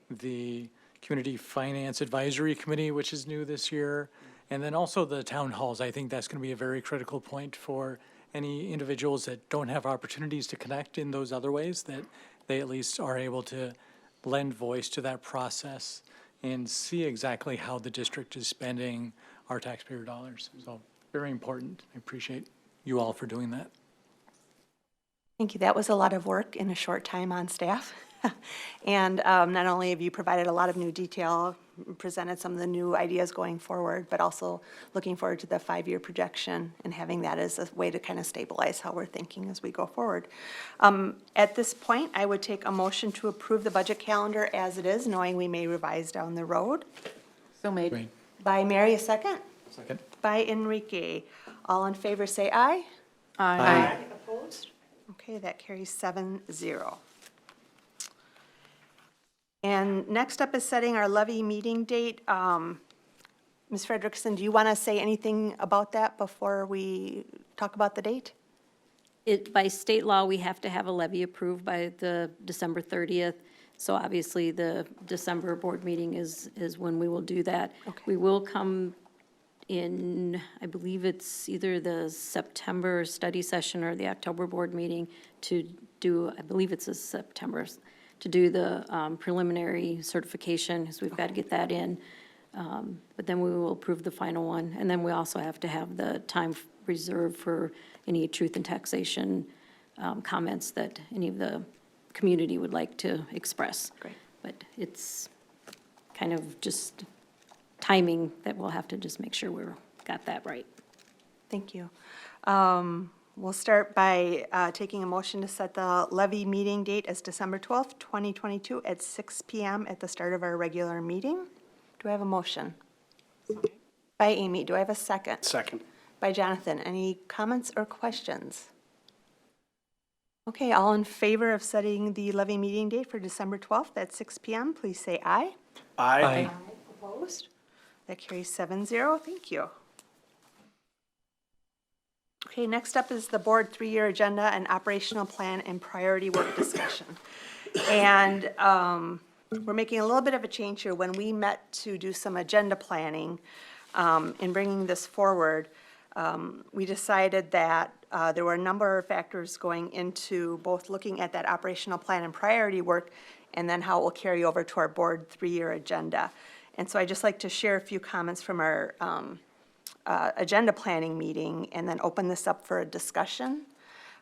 the Community Finance Advisory Committee, which is new this year, and then also the town halls. I think that's going to be a very critical point for any individuals that don't have opportunities to connect in those other ways, that they at least are able to lend voice to that process and see exactly how the district is spending our taxpayer dollars. So very important. I appreciate you all for doing that. Thank you. That was a lot of work in a short time on staff. And not only have you provided a lot of new detail, presented some of the new ideas going forward, but also looking forward to the 5-year projection and having that as a way to kind of stabilize how we're thinking as we go forward. At this point, I would take a motion to approve the budget calendar as it is, knowing we may revise down the road. So made. Great. By Mary, a second. Second. By Enrique. All in favor, say aye. Aye. Opposed? Okay, that carries 7-0. And next up is setting our levy meeting date. Ms. Frederickson, do you want to say anything about that before we talk about the date? By state law, we have to have a levy approved by the December 30th. So obviously, the December board meeting is when we will do that. Okay. We will come in, I believe it's either the September study session or the October board meeting to do, I believe it's a September, to do the preliminary certification, because we've got to get that in. But then we will approve the final one. And then we also have to have the time reserved for any truth and taxation comments that any of the community would like to express. Great. But it's kind of just timing that we'll have to just make sure we're got that right. Thank you. We'll start by taking a motion to set the levy meeting date as December 12th, 2022 at 6 p.m. at the start of our regular meeting. Do I have a motion? By Amy. Do I have a second? Second. By Jonathan. Any comments or questions? Okay, all in favor of setting the levy meeting date for December 12th at 6 p.m., please say aye. Aye. Opposed? That carries 7-0. Thank you. Okay, next up is the board 3-year agenda and operational plan and priority work discussion. And we're making a little bit of a change here. When we met to do some agenda planning in bringing this forward, we decided that there were a number of factors going into both looking at that operational plan and priority work and then how it will carry over to our board 3-year agenda. And so I'd just like to share a few comments from our agenda planning meeting and then open this up for a discussion.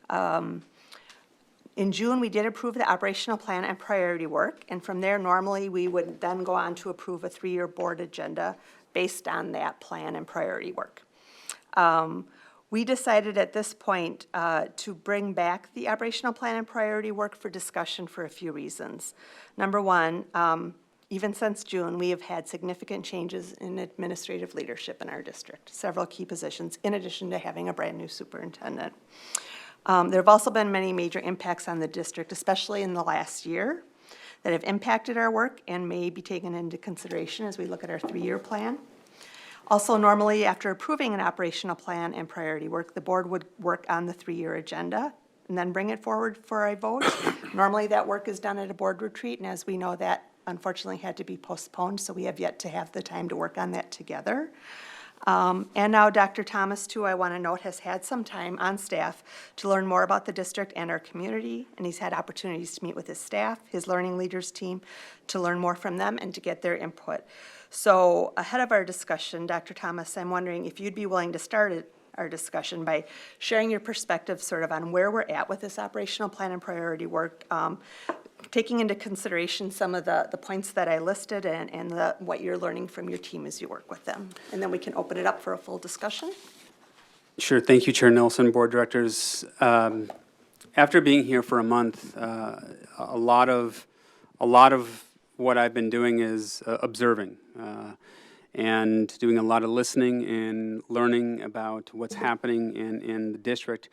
In June, we did approve the operational plan and priority work, and from there, normally, we would then go on to approve a 3-year board agenda based on that plan and priority work. We decided at this point to bring back the operational plan and priority work for discussion for a few reasons. Number one, even since June, we have had significant changes in administrative leadership in our district, several key positions, in addition to having a brand-new superintendent. There have also been many major impacts on the district, especially in the last year, that have impacted our work and may be taken into consideration as we look at our 3-year plan. Also, normally, after approving an operational plan and priority work, the board would work on the 3-year agenda and then bring it forward for a vote. Normally, that work is done at a board retreat, and as we know, that unfortunately had to be postponed, so we have yet to have the time to work on that together. And now Dr. Thomas, too, I want to note, has had some time on staff to learn more about the district and our community, and he's had opportunities to meet with his staff, his learning leaders team, to learn more from them and to get their input. So ahead of our discussion, Dr. Thomas, I'm wondering if you'd be willing to start our discussion by sharing your perspective sort of on where we're at with this operational plan and priority work, taking into consideration some of the points that I listed and what you're learning from your team as you work with them. And then we can open it up for a full discussion. Sure. Thank you, Chair Nelson, Board Directors. After being here for a month, a lot of what I've been doing is observing and doing a lot of listening and learning about what's happening in the district.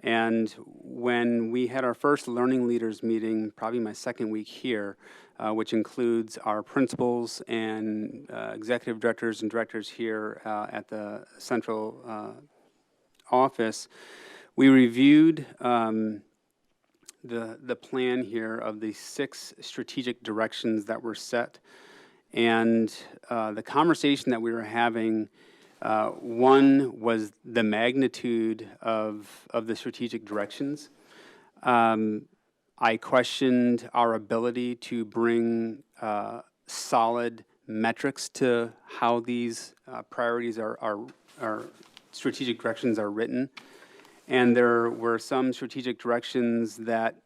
And when we had our first Learning Leaders meeting, probably my second week here, which includes our principals and executive directors and directors here at the central office, we reviewed the plan here of the 6 strategic directions that were set. And the conversation that we were having, one was the magnitude of the strategic directions. I questioned our ability to bring solid metrics to how these priorities are strategic directions are written. And there were some strategic directions that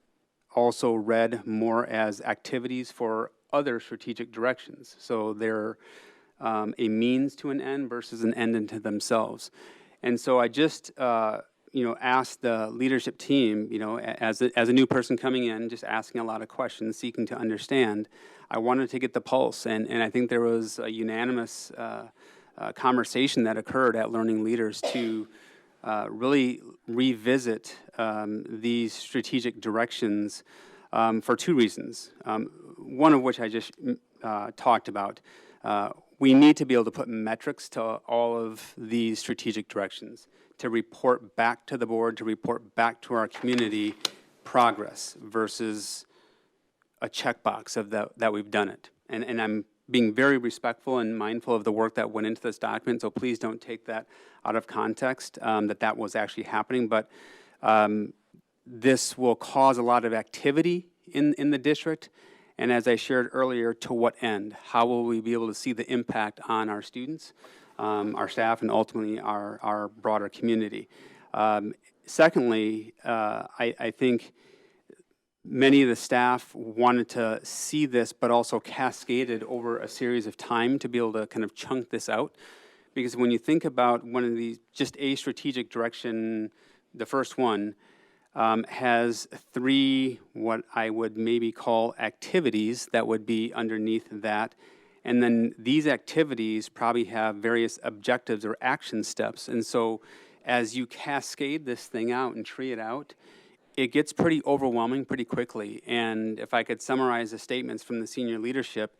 also read more as activities for other strategic directions. So they're a means to an end versus an end into themselves. And so I just, asked the leadership team, as a new person coming in, just asking a lot of questions, seeking to understand. I wanted to get the pulse, and I think there was a unanimous conversation that occurred at Learning Leaders to really revisit these strategic directions for 2 reasons. One of which I just talked about. We need to be able to put metrics to all of these strategic directions, to report back to the board, to report back to our community progress versus a checkbox of that we've done it. And I'm being very respectful and mindful of the work that went into this document, so please don't take that out of context, that was actually happening. But this will cause a lot of activity in the district. And as I shared earlier, to what end? How will we be able to see the impact on our students, our staff, and ultimately our broader community? Secondly, I think many of the staff wanted to see this, but also cascaded over a series of time to be able to kind of chunk this out. Because when you think about one of these, just a strategic direction, the first one, has 3 what I would maybe call activities that would be underneath that. And then these activities probably have various objectives or action steps. And so as you cascade this thing out and tree it out, it gets pretty overwhelming pretty quickly. And if I could summarize the statements from the senior leadership,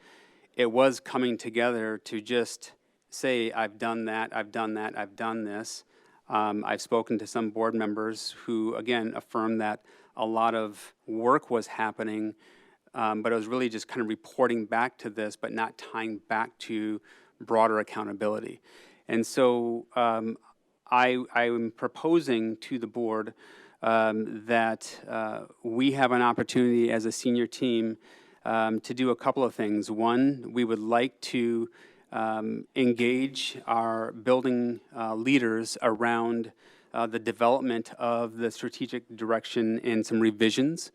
it was coming together to just say, I've done that, I've done that, I've done this. I've spoken to some board members who, again, affirmed that a lot of work was happening, but it was really just kind of reporting back to this, but not tying back to broader accountability. And so I am proposing to the board that we have an opportunity as a senior team to do a couple of things. One, we would like to engage our building leaders around the development of the strategic direction and some revisions.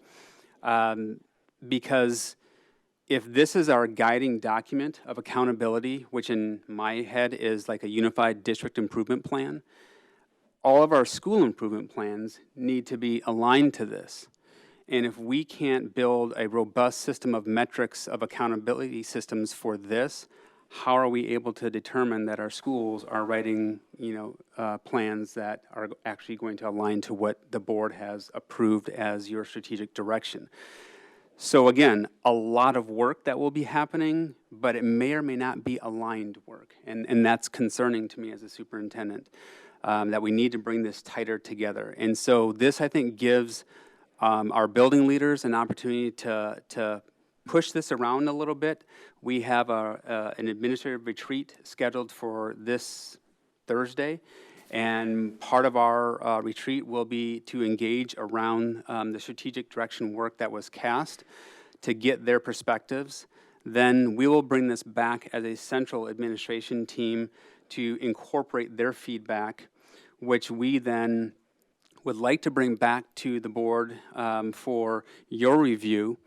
Because if this is our guiding document of accountability, which in my head is like a unified district improvement plan, all of our school improvement plans need to be aligned to this. And if we can't build a robust system of metrics of accountability systems for this, how are we able to determine that our schools are writing, plans that are actually going to align to what the board has approved as your strategic direction? So again, a lot of work that will be happening, but it may or may not be aligned work. And that's concerning to me as a superintendent, that we need to bring this tighter together. And so this, I think, gives our building leaders an opportunity to push this around a little bit. We have an administrative retreat scheduled for this Thursday, and part of our retreat will be to engage around the strategic direction work that was cast to get their perspectives. Then we will bring this back as a central administration team to incorporate their feedback, which we then would like to bring back to the board for your review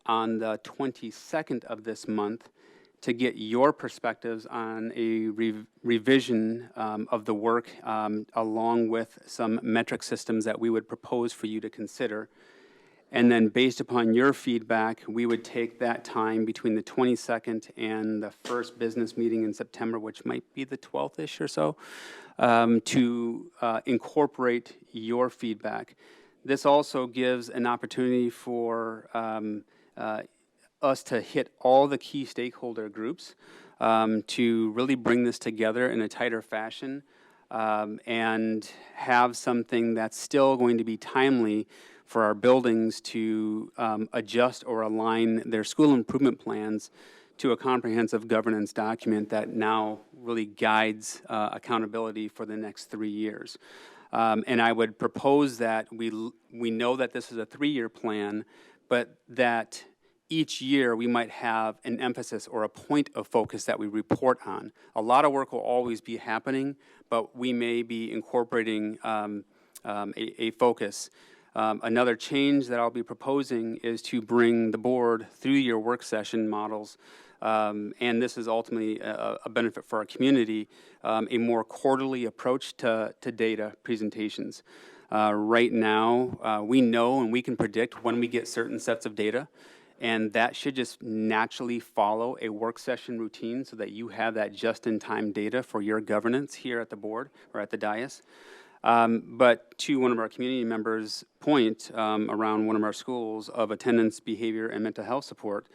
on the 22nd of this month to get your perspectives on a revision of the work, along with some metric systems that we would propose for you to consider. And then based upon your feedback, we would take that time between the 22nd and the first business meeting in September, which might be the 12th-ish or so, to incorporate your feedback. This also gives an opportunity for us to hit all the key stakeholder groups, to really bring this together in a tighter fashion, and have something that's still going to be timely for our buildings to adjust or align their school improvement plans to a comprehensive governance document that now really guides accountability for the next 3 years. And I would propose that we know that this is a 3-year plan, but that each year we might have an emphasis or a point of focus that we report on. A lot of work will always be happening, but we may be incorporating a focus. Another change that I'll be proposing is to bring the board through your work session models, and this is ultimately a benefit for our community, a more quarterly approach to data presentations. Right now, we know and we can predict when we get certain sets of data, and that should just naturally follow a work session routine so that you have that just-in-time data for your governance here at the board or at the dais. But to one of our community members' point around one of our schools of attendance, behavior, and mental health support,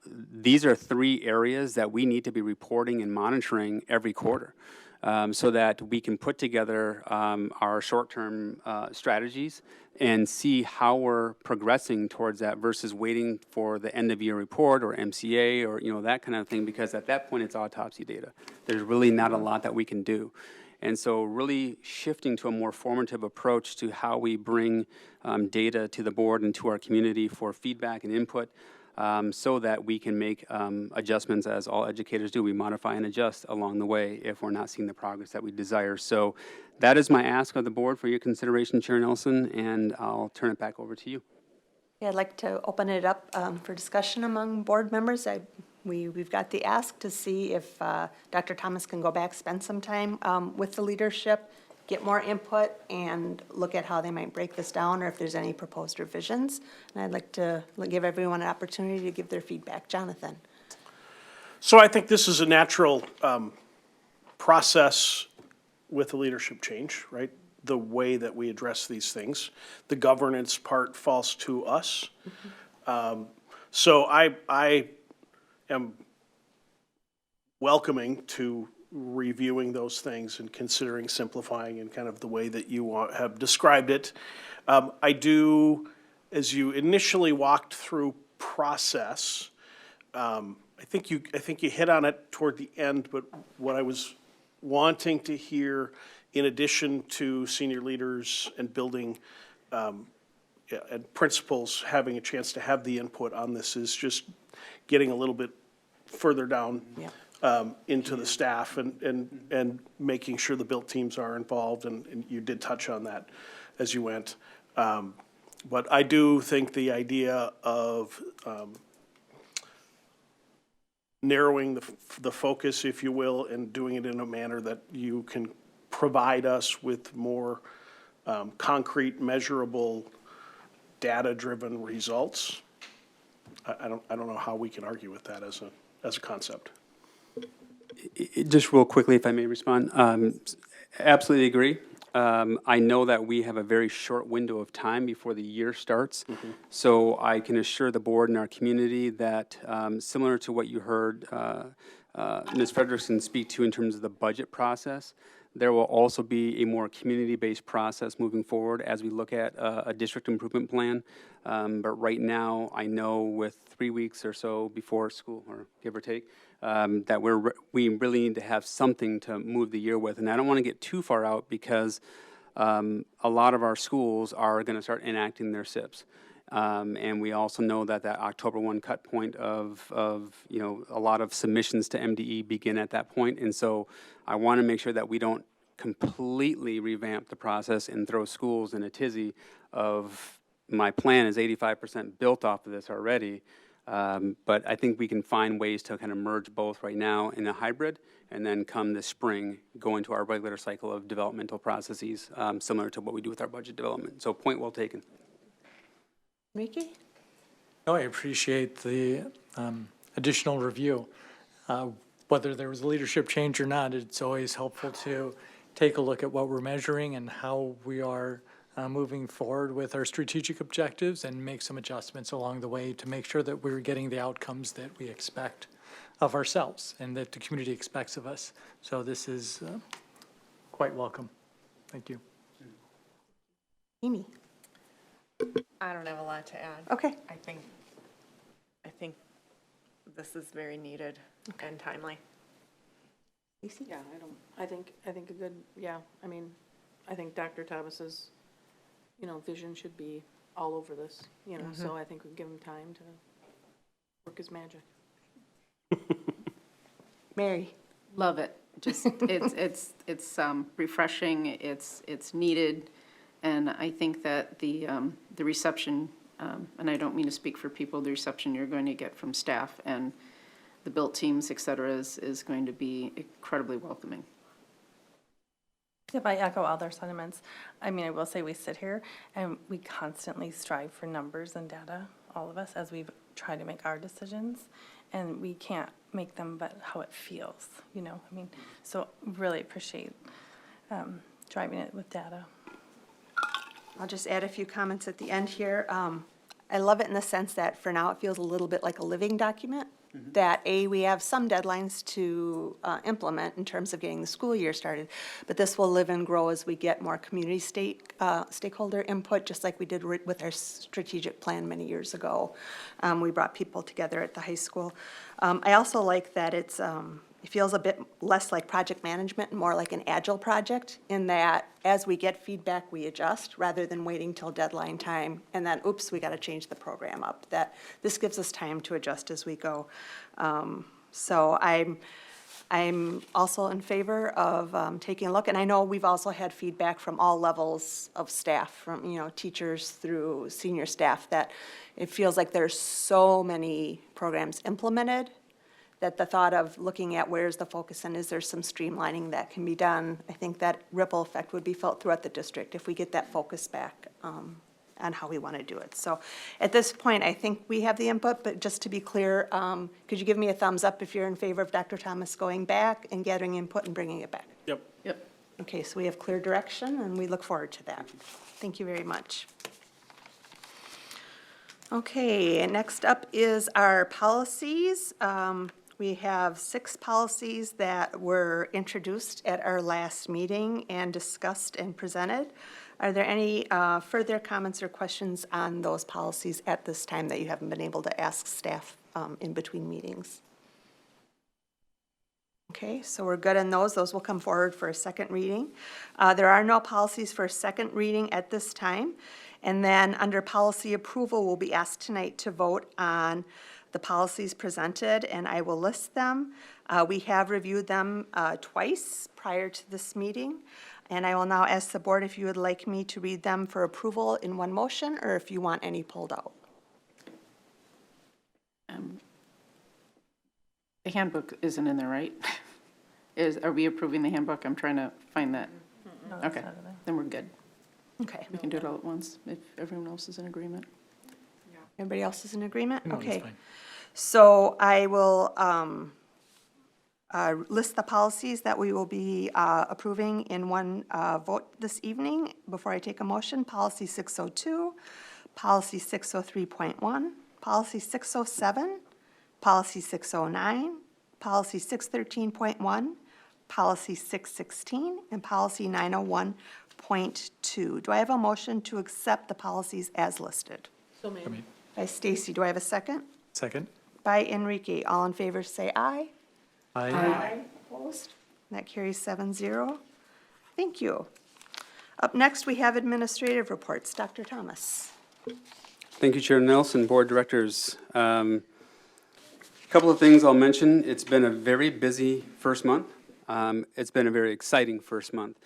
these are 3 areas that we need to be reporting and monitoring every quarter, so that we can put together our short-term strategies and see how we're progressing towards that versus waiting for the end-of-year report or MCA or that kind of thing, because at that point it's autopsy data. There's really not a lot that we can do. And so really shifting to a more formative approach to how we bring data to the board and to our community for feedback and input, so that we can make adjustments, as all educators do. We modify and adjust along the way if we're not seeing the progress that we desire. So that is my ask of the board for your consideration, Chair Nelson, and I'll turn it back over to you. Yeah, I'd like to open it up for discussion among board members. We've got the ask to see if Dr. Thomas can go back, spend some time with the leadership, get more input, and look at how they might break this down or if there's any proposed revisions. And I'd like to give everyone an opportunity to give their feedback. Jonathan. So I think this is a natural process with the leadership change, right? The way that we address these things. The governance part falls to us. So I am welcoming to reviewing those things and considering simplifying in kind of the way that you have described it. I do, as you initially walked through process, I think you hit on it toward the end, but what I was wanting to hear, in addition to senior leaders and building and principals having a chance to have the input on this, is just getting a little bit further down into the staff and making sure the built teams are involved, and you did touch on that as you went. But I do think the idea of narrowing the focus, if you will, and doing it in a manner that you can provide us with more concrete, measurable, data-driven results. I don't know how we can argue with that as a concept. Just real quickly, if I may respond, absolutely agree. I know that we have a very short window of time before the year starts, so I can assure the board and our community that similar to what you heard Ms. Frederickson speak to in terms of the budget process, there will also be a more community-based process moving forward as we look at a district improvement plan. But right now, I know with 3 weeks or so before school, or give or take, that we really need to have something to move the year with. And I don't want to get too far out because a lot of our schools are going to start enacting their SIPs. And we also know that October 1 cut point of a lot of submissions to MDE begin at that point. And so I want to make sure that we don't completely revamp the process and throw schools in a tizzy of my plan is 85% built off of this already. But I think we can find ways to kind of merge both right now in a hybrid, and then come this spring, go into our regular cycle of developmental processes, similar to what we do with our budget development. So point well taken. Ricky? No, I appreciate the additional review. Whether there was a leadership change or not, it's always helpful to take a look at what we're measuring and how we are moving forward with our strategic objectives, and make some adjustments along the way to make sure that we're getting the outcomes that we expect of ourselves and that the community expects of us. So this is quite welcome. Thank you. Amy? I don't have a lot to add. Okay. I think this is very needed and timely. Yeah, I think a good, yeah, I mean, I think Dr. Thomas's, vision should be all over this, so I think we give him time to work his magic. Mary? Love it. Just, it's refreshing, it's needed, and I think that the reception, and I don't mean to speak for people, the reception you're going to get from staff and the built teams, et cetera, is going to be incredibly welcoming. If I echo all their sentiments, I mean, I will say we sit here and we constantly strive for numbers and data, all of us, as we try to make our decisions, and we can't make them but how it feels, I mean, so really appreciate driving it with data. I'll just add a few comments at the end here. I love it in the sense that for now it feels a little bit like a living document. That we have some deadlines to implement in terms of getting the school year started, but this will live and grow as we get more community stakeholder input, just like we did with our strategic plan many years ago. We brought people together at the high school. I also like that it feels a bit less like project management and more like an agile project, in that as we get feedback, we adjust rather than waiting till deadline time and then, oops, we got to change the program up. That this gives us time to adjust as we go. So I'm also in favor of taking a look, and I know we've also had feedback from all levels of staff, from teachers through senior staff, that it feels like there's so many programs implemented that the thought of looking at where's the focus and is there some streamlining that can be done, I think that ripple effect would be felt throughout the district if we get that focus back on how we want to do it. So at this point, I think we have the input, but just to be clear, could you give me a thumbs up if you're in favor of Dr. Thomas going back and gathering input and bringing it back? Yep. Yep. Okay, so we have clear direction and we look forward to that. Thank you very much. Okay, next up is our policies. We have 6 policies that were introduced at our last meeting and discussed and presented. Are there any further comments or questions on those policies at this time that you haven't been able to ask staff in between meetings? Okay, so we're good on those. Those will come forward for a second reading. There are no policies for a second reading at this time. And then under policy approval, we'll be asked tonight to vote on the policies presented, and I will list them. We have reviewed them twice prior to this meeting, and I will now ask the board if you would like me to read them for approval in one motion, or if you want any pulled out. The handbook isn't in there, right? Are we approving the handbook? I'm trying to find that. No, that's Okay, not in there. then we're good. Okay. We can do it all at once if everyone else is in agreement. Everybody else is in agreement? No, that's Okay. fine. So I will list the policies that we will be approving in one vote this evening before I take a motion. Policy 602, Policy 603.1, Policy 607, Policy 609, Policy 613.1, Policy 616, and Policy 901.2. Do I have a motion to accept the policies as listed? So maybe. By Stacy, do I have a second? Second? By Enrique. All in favor say aye. Aye. Opposed? That carries 7-0. Thank you. Up next, we have administrative reports. Dr. Thomas. Thank you, Chair Nelson, Board Directors. A couple of things I'll mention. It's been a very busy first month. It's been a very exciting first month.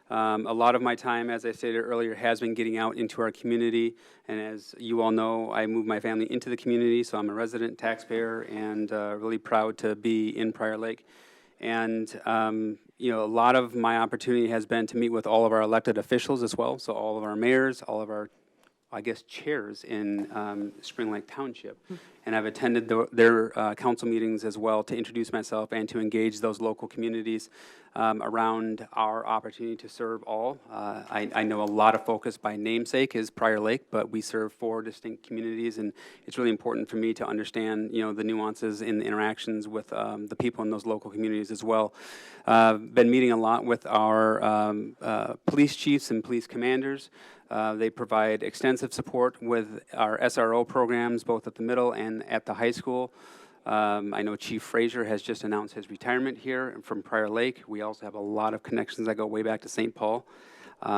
A lot of my time, as I stated earlier, has been getting out into our community. And as you all know, I moved my family into the community, so I'm a resident taxpayer and really proud to be in Prior Lake. And, you know, a lot of my opportunity has been to meet with all of our elected officials as well. So all of our mayors, all of our, I guess, chairs in Spring Lake Township. And I've attended their council meetings as well to introduce myself and to engage those local communities around our opportunity to serve all. I know a lot of focus by namesake is Prior Lake, but we serve 4 distinct communities, and it's really important for me to understand, you know, the nuances in the interactions with the people in those local communities as well. Been meeting a lot with our police chiefs and police commanders. They provide extensive support with our SRO programs, both at the middle and at the high school. I know Chief Frazier has just announced his retirement here from Prior Lake. We also have a lot of connections that go way back to St. Paul.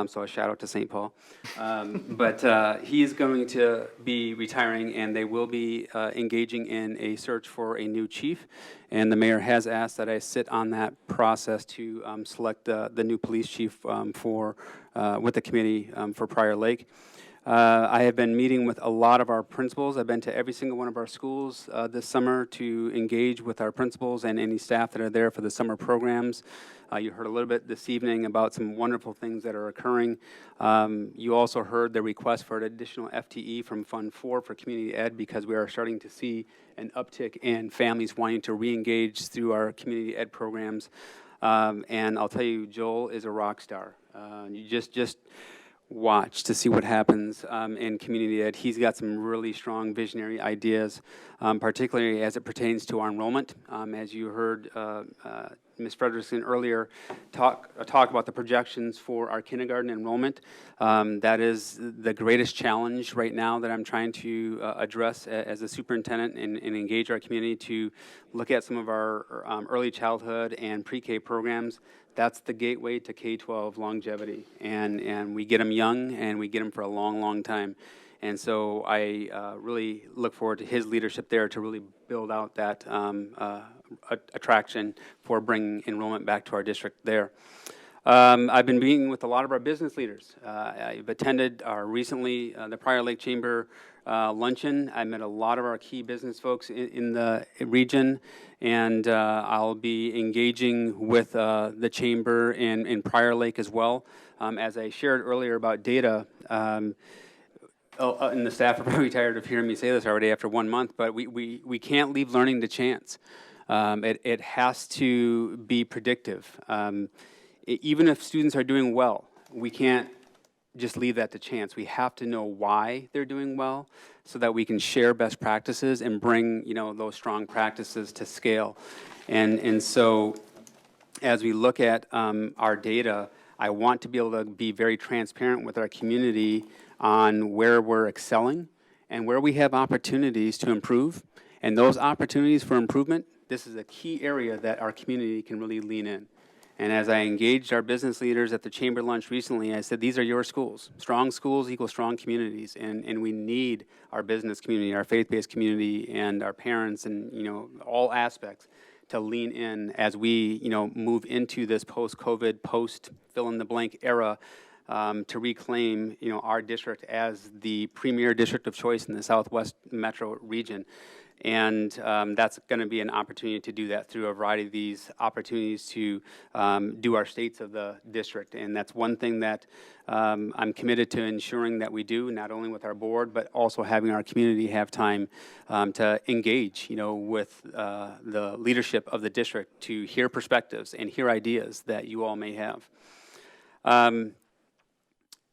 So a shout out to St. Paul. But he is going to be retiring, and they will be engaging in a search for a new chief. And the mayor has asked that I sit on that process to select the new police chief with the committee for Prior Lake. I have been meeting with a lot of our principals. I've been to every single one of our schools this summer to engage with our principals and any staff that are there for the summer programs. You heard a little bit this evening about some wonderful things that are occurring. You also heard the request for an additional FTE from Fund 4 for Community Ed, because we are starting to see an uptick in families wanting to re-engage through our Community Ed programs. And I'll tell you, Joel is a rock star. You just watch to see what happens in Community Ed. He's got some really strong visionary ideas, particularly as it pertains to our enrollment. As you heard Ms. Frederickson earlier talk about the projections for our kindergarten enrollment. That is the greatest challenge right now that I'm trying to address as a superintendent and engage our community to look at some of our early childhood and pre-K programs. That's the gateway to K-12 longevity, and we get them young, and we get them for a long, long time. And so I really look forward to his leadership there to really build out that attraction for bringing enrollment back to our district there. I've been meeting with a lot of our business leaders. I've attended recently the Prior Lake Chamber luncheon. I met a lot of our key business folks in the region, and I'll be engaging with the chamber in Prior Lake as well. As I shared earlier about data, and the staff are probably tired of hearing me say this already after 1 month, but we can't leave learning to chance. It has to be predictive. Even if students are doing well, we can't just leave that to chance. We have to know why they're doing well so that we can share best practices and bring, you know, those strong practices to scale. And so as we look at our data, I want to be able to be very transparent with our community on where we're excelling and where we have opportunities to improve. And those opportunities for improvement, this is a key area that our community can really lean in. And as I engaged our business leaders at the chamber lunch recently, I said, these are your schools. Strong schools equal strong communities, and we need our business community, our faith-based community, and our parents, and, you know, all aspects to lean in as we, you know, move into this post-COVID, post-fill-in-the-blank era, to reclaim, you know, our district as the premier district of choice in the Southwest Metro region. And that's going to be an opportunity to do that through a variety of these opportunities to do our states of the district. And that's one thing that I'm committed to ensuring that we do, not only with our board, but also having our community have time to engage, you know, with the leadership of the district to hear perspectives and hear ideas that you all may have.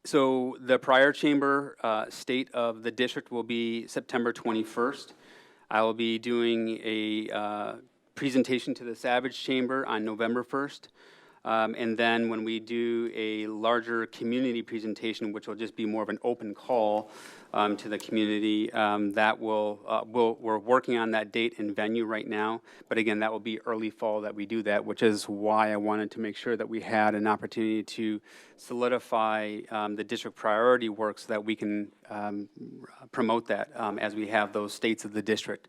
So the Prior Chamber State of the District will be September 21st. I will be doing a presentation to the Savage Chamber on November 1st. And then when we do a larger community presentation, which will just be more of an open call to the community, that we're working on that date and venue right now. But again, that will be early fall that we do that, which is why I wanted to make sure that we had an opportunity to solidify the district priority work so that we can promote that as we have those states of the district.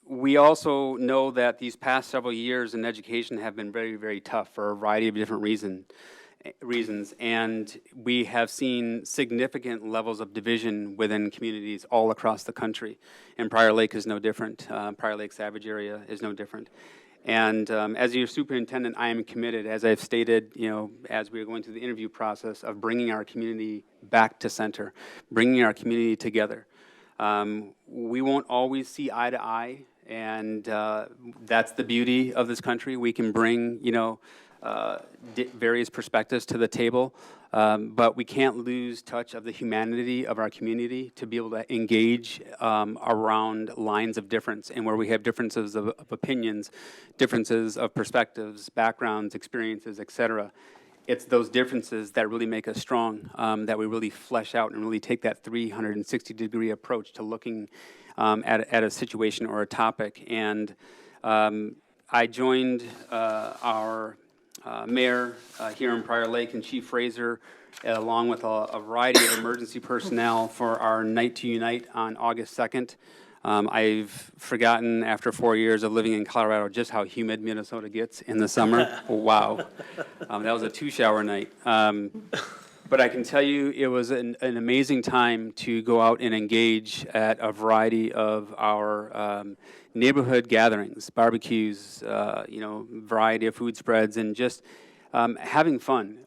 We also know that these past several years in education have been very, very tough for a variety of different reasons, and we have seen significant levels of division within communities all across the country. And Prior Lake is no different. Prior Lake Savage area is no different. And as your superintendent, I am committed, as I've stated, as we are going through the interview process, of bringing our community back to center, bringing our community together. We won't always see eye to eye, and that's the beauty of this country. We can bring, various perspectives to the table, but we can't lose touch of the humanity of our community to be able to engage around lines of difference, and where we have differences of opinions, differences of perspectives, backgrounds, experiences, etc. It's those differences that really make us strong, that we really flesh out and really take that 360-degree approach to looking at a situation or a topic. And I joined our mayor here in Prior Lake and Chief Fraser, along with a variety of emergency personnel for our Night to Unite on August 2nd. I've forgotten, after 4 years of living in Colorado, just how humid Minnesota gets in the summer. Wow. That was a 2-shower night. But I can tell you it was an amazing time to go out and engage at a variety of our neighborhood gatherings, barbecues, variety of food spreads, and just having fun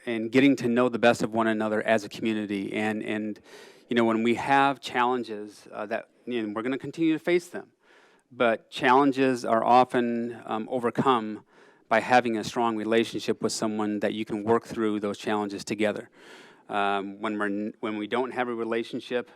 and getting to know the best of one another as a community. And when we have challenges that, we're going to continue to face them, but challenges are often overcome by having a strong relationship with someone that you can work through those challenges together. When we don't have a relationship,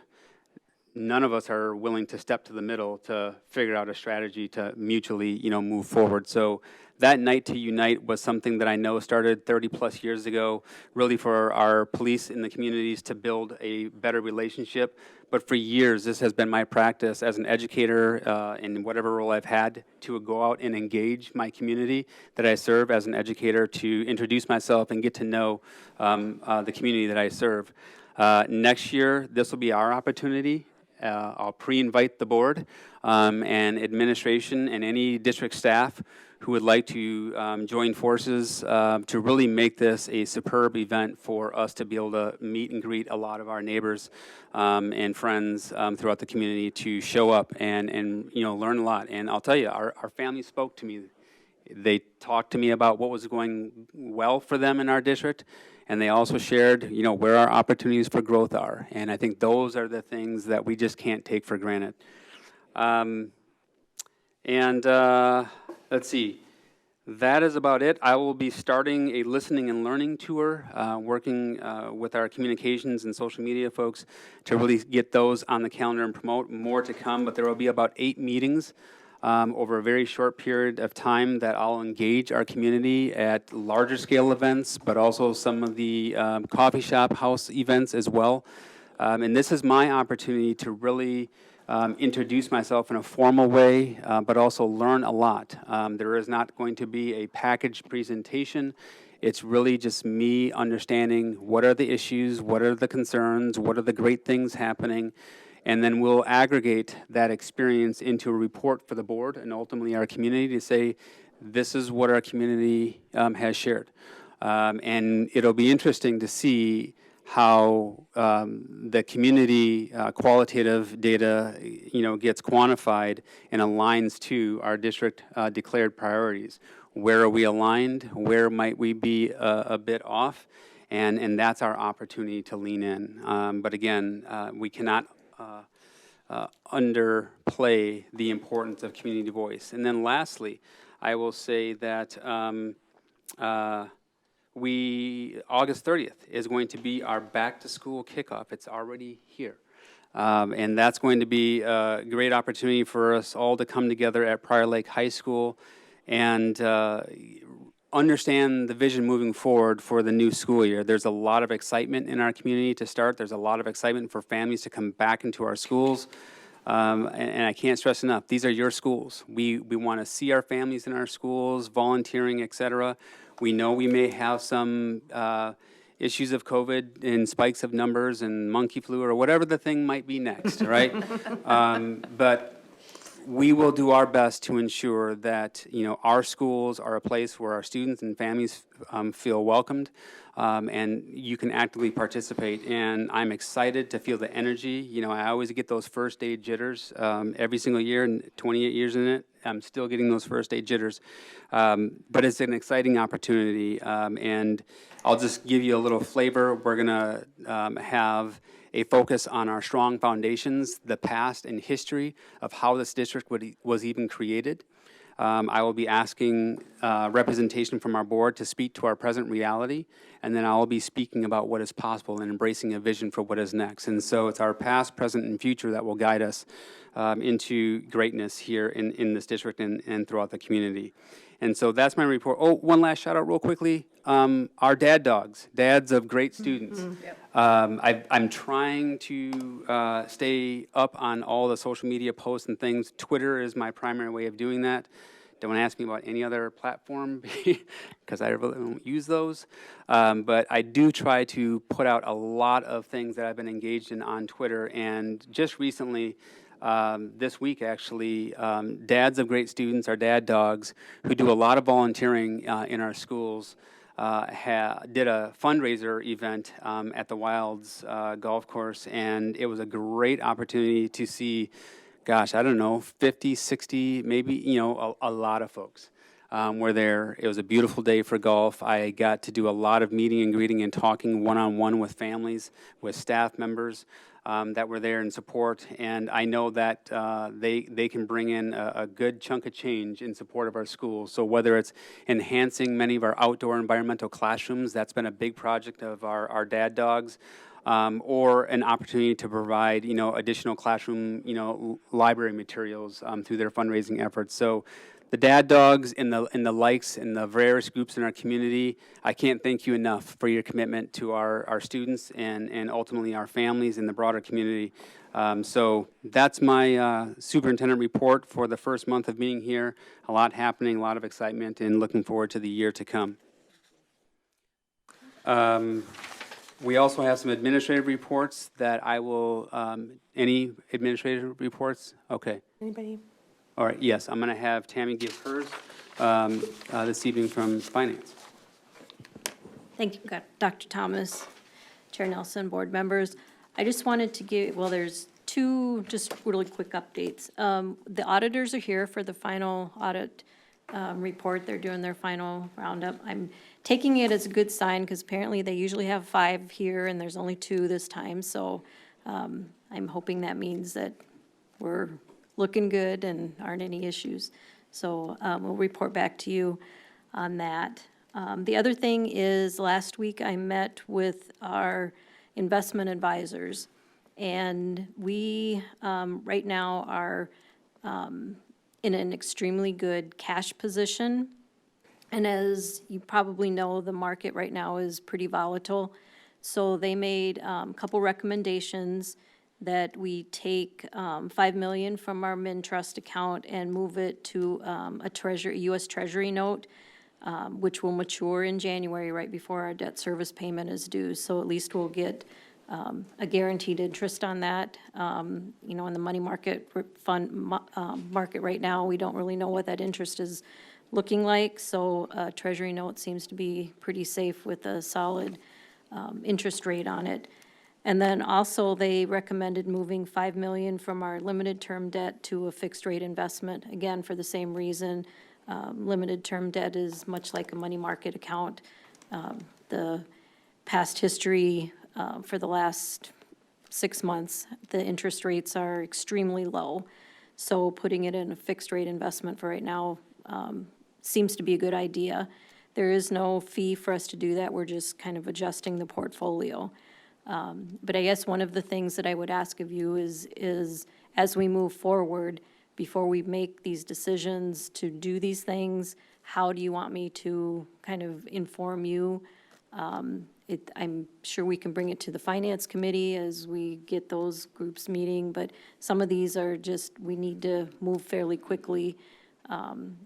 none of us are willing to step to the middle to figure out a strategy to mutually, move forward. So that Night to Unite was something that I know started 30-plus years ago, really for our police in the communities to build a better relationship. But for years, this has been my practice as an educator in whatever role I've had, to go out and engage my community that I serve as an educator, to introduce myself and get to know the community that I serve. Next year, this will be our opportunity. I'll pre-invite the board and administration and any district staff who would like to join forces to really make this a superb event for us to be able to meet and greet a lot of our neighbors and friends throughout the community, to show up and learn a lot. And I'll tell you, our family spoke to me. They talked to me about what was going well for them in our district, and they also shared, where our opportunities for growth are. And I think those are the things that we just can't take for granted. Let's see. That is about it. I will be starting a listening and learning tour, working with our communications and social media folks to really get those on the calendar and promote. More to come, but there will be about 8 meetings over a very short period of time that I'll engage our community at larger scale events, but also some of the coffee shop house events as well. And this is my opportunity to really introduce myself in a formal way, but also learn a lot. There is not going to be a packaged presentation. It's really just me understanding what are the issues, what are the concerns, what are the great things happening, and then we'll aggregate that experience into a report for the board and ultimately our community to say, this is what our community has shared. And it'll be interesting to see how the community qualitative data, gets quantified and aligns to our district declared priorities. Where are we aligned? Where might we be a bit off? And that's our opportunity to lean in. But again, we cannot underplay the importance of community voice. And then lastly, I will say that August 30th is going to be our back-to-school kickoff. It's already here. And that's going to be a great opportunity for us all to come together at Prior Lake High School and understand the vision moving forward for the new school year. There's a lot of excitement in our community to start. There's a lot of excitement for families to come back into our schools. And I can't stress enough, these are your schools. We want to see our families in our schools, volunteering, et cetera. We know we may have some issues of COVID and spikes of numbers and monkey flu or whatever the thing might be next, right? But we will do our best to ensure that, our schools are a place where our students and families feel welcomed, and you can actively participate. And I'm excited to feel the energy. I always get those first day jitters every single year, and 28 years in it, I'm still getting those first day jitters. But it's an exciting opportunity, and I'll just give you a little flavor. We're going to have a focus on our strong foundations, the past and history of how this district was even created. I will be asking representation from our board to speak to our present reality, and then I will be speaking about what is possible and embracing a vision for what is next. And so it's our past, present, and future that will guide us into greatness here in this district and throughout the community. And so that's my report. Oh, one last shout out real quickly. Our dad dogs, dads of great students. I'm trying to stay up on all the social media posts and things. Twitter is my primary way of doing that. Don't ask me about any other platform because I really don't use those. But I do try to put out a lot of things that I've been engaged in on Twitter. And just recently, this week actually, dads of great students, our dad dogs, who do a lot of volunteering in our schools, did a fundraiser event at the Wilds golf course, and it was a great opportunity to see, gosh, I don't know, 50, 60, maybe, a lot of folks were there. It was a beautiful day for golf. I got to do a lot of meeting and greeting and talking one-on-one with families, with staff members that were there in support, and I know that they can bring in a good chunk of change in support of our schools. So whether it's enhancing many of our outdoor environmental classrooms, that's been a big project of our dad dogs, or an opportunity to provide, additional classroom, library materials through their fundraising efforts. So the dad dogs and the likes and the various groups in our community, I can't thank you enough for your commitment to our students and ultimately our families and the broader community. So that's my superintendent report for the first month of being here. A lot happening, a lot of excitement, and looking forward to the year to come. We also have some administrative reports that I will, any administrative reports? Okay. Anybody? All right, yes, I'm going to have Tammy give hers this evening from Finance. Thank you, Dr. Thomas, Chair Nelson, board members. I just wanted to give, there's two just really quick updates. The auditors are here for the final audit report. They're doing their final roundup. I'm taking it as a good sign because apparently they usually have 5 here and there's only 2 this time. So I'm hoping that means that we're looking good and aren't any issues. So we'll report back to you on that. The other thing is last week I met with our investment advisors, and we right now are in an extremely good cash position. And as you probably know, the market right now is pretty volatile. So they made a couple recommendations that we take $5 million from our Mintrust account and move it to a U.S. Treasury note, which will mature in January, right before our debt service payment is due. So at least we'll get a guaranteed interest on that. In the money market fund market right now, we don't really know what that interest is looking like. So a Treasury note seems to be pretty safe with a solid interest rate on it. And then also they recommended moving $5 million from our limited term debt to a fixed rate investment, again, for the same reason. Limited term debt is much like a money market account. The past history for the last 6 months, the interest rates are extremely low. So putting it in a fixed rate investment for right now seems to be a good idea. There is no fee for us to do that. We're just kind of adjusting the portfolio. But I guess one of the things that I would ask of you is as we move forward, before we make these decisions to do these things, how do you want me to kind of inform you? I'm sure we can bring it to the Finance Committee as we get those groups meeting, but some of these are just, we need to move fairly quickly.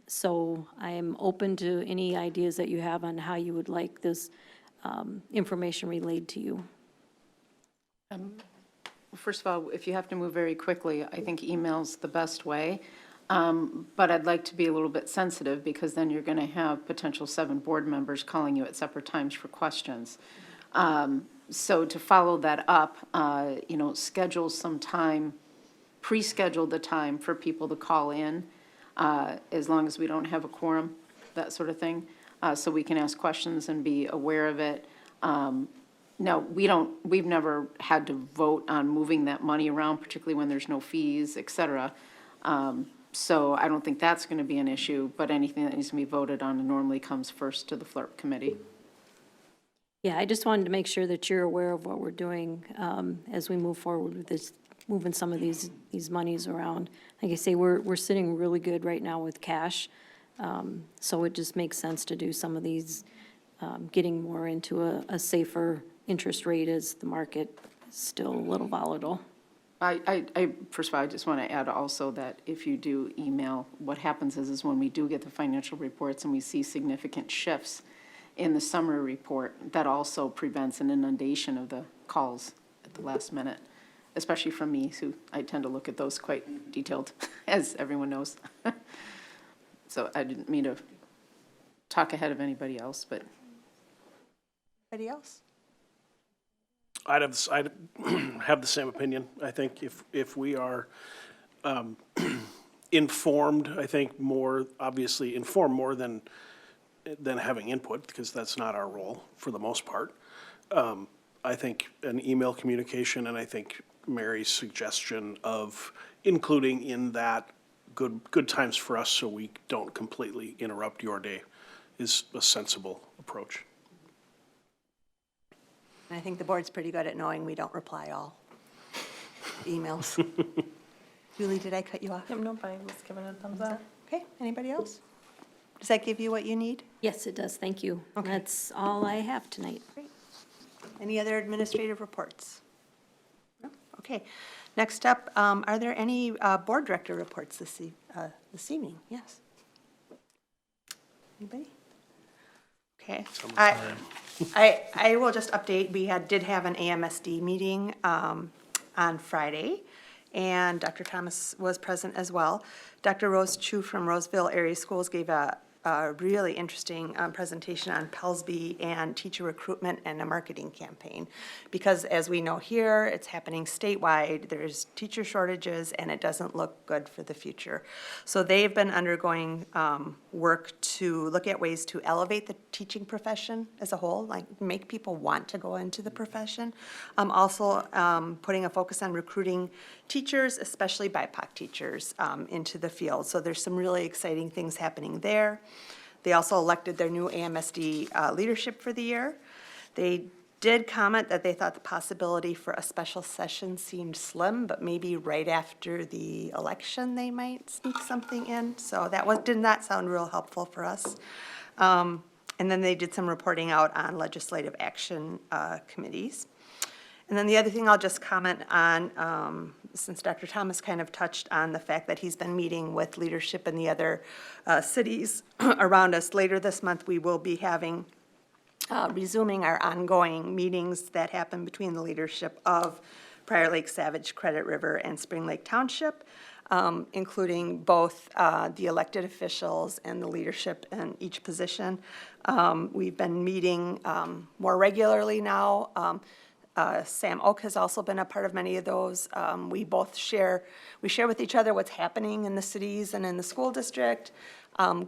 So I am open to any ideas that you have on how you would like this information relayed to you. First of all, if you have to move very quickly, I think email's the best way. But I'd like to be a little bit sensitive, because then you're going to have potential 7 board members calling you at separate times for questions. So to follow that up, schedule some time, pre-schedule the time for people to call in, as long as we don't have a quorum, that sort of thing, so we can ask questions and be aware of it. No, we've never had to vote on moving that money around, particularly when there's no fees, et cetera. So I don't think that's going to be an issue, but anything that needs to be voted on normally comes first to the FLRP committee. Yeah, I just wanted to make sure that you're aware of what we're doing as we move forward with this, moving some of these monies around. Like I say, we're sitting really good right now with cash, so it just makes sense to do some of these, getting more into a safer interest rate as the market is still a little volatile. First of all, I just want to add also that if you do email, what happens is when we do get the financial reports and we see significant shifts in the summary report, that also prevents an inundation of the calls at the last minute, especially from me, who I tend to look at those quite detailed, as everyone knows. So I didn't mean to talk ahead of anybody else, but. Anybody else? I'd have the same opinion. I think if we are informed, I think more, obviously informed more than having input, because that's not our role for the most part. I think an email communication, and I think Mary's suggestion of including in that good times for us so we don't completely interrupt your day is a sensible approach. And I think the board's pretty good at knowing we don't reply all emails. Julie, did I cut you off? Yep, nope, I was giving a thumbs up. Okay, anybody else? Does that give you what you need? Yes, it does, thank you. Okay. That's all I have tonight. Any other administrative reports? No? Okay. Next up, are there any board director reports this evening? Yes. Anybody? Okay. I will just update, we did have an AMSD meeting on Friday, and Dr. Thomas was present as well. Dr. Rose Chu from Roseville Area Schools gave a really interesting presentation on Pelsby and teacher recruitment and a marketing campaign. Because as we know here, it's happening statewide, there's teacher shortages, and it doesn't look good for the future. So they've been undergoing work to look at ways to elevate the teaching profession as a whole, like make people want to go into the profession. Also putting a focus on recruiting teachers, especially BIPOC teachers, into the field. So there's some really exciting things happening there. They also elected their new AMSD leadership for the year. They did comment that they thought the possibility for a special session seemed slim, but maybe right after the election they might sneak something in. So that did not sound real helpful for us. And then they did some reporting out on legislative action committees. And then the other thing I'll just comment on, since Dr. Thomas kind of touched on the fact that he's been meeting with leadership in the other cities around us, later this month we will be having, resuming our ongoing meetings that happen between the leadership of Prior Lake, Savage, Credit River, and Spring Lake Township, including both the elected officials and the leadership in each position. We've been meeting more regularly now. Sam Oak has also been a part of many of those. We share with each other what's happening in the cities and in the school district,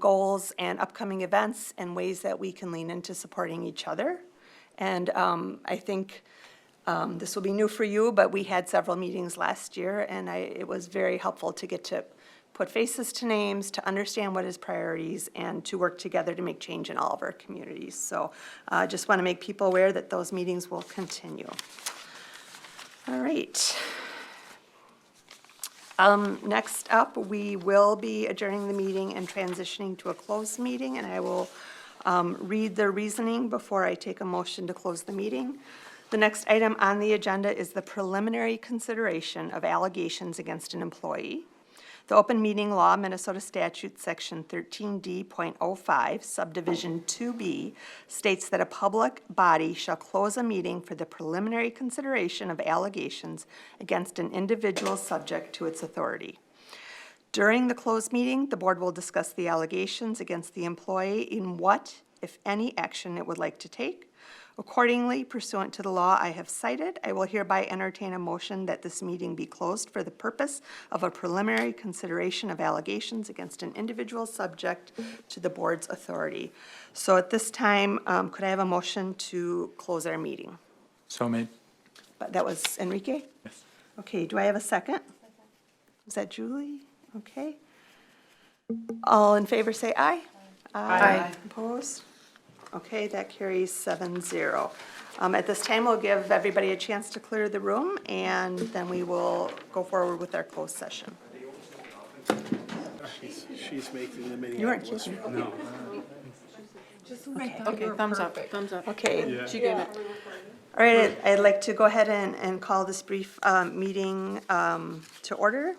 goals and upcoming events and ways that we can lean into supporting each other. And I think this will be new for you, but we had several meetings last year, and it was very helpful to get to put faces to names, to understand what is priorities, and to work together to make change in all of our communities. So I just want to make people aware that those meetings will continue. All right. Next up, we will be adjourning the meeting and transitioning to a closed meeting, and I will read the reasoning before I take a motion to close the meeting. The next item on the agenda is the preliminary consideration of allegations against an employee. The Open Meeting Law, Minnesota Statute, Section 13D.05, Subdivision 2B, states that a public body shall close a meeting for the preliminary consideration of allegations against an individual subject to its authority. During the closed meeting, the board will discuss the allegations against the employee in what, if any, action it would like to take. Accordingly, pursuant to the law I have cited, I will hereby entertain a motion that this meeting be closed for the purpose of a preliminary consideration of allegations against an individual subject to the board's authority. So at this time, could I have a motion to close our meeting? So made. But that was Enrique? Yes. Okay, do I have a second? Was that Julie? Okay. All in favor, say aye. Aye. Opposed? Okay, that carries 7-0. At this time, we'll give everybody a chance to clear the room, and then we will go forward with our closed session. She's making the meeting. You weren't kidding. No. Okay, thumbs up, thumbs up. Okay. She gave it. All right, I'd like to go ahead and call this brief meeting to order.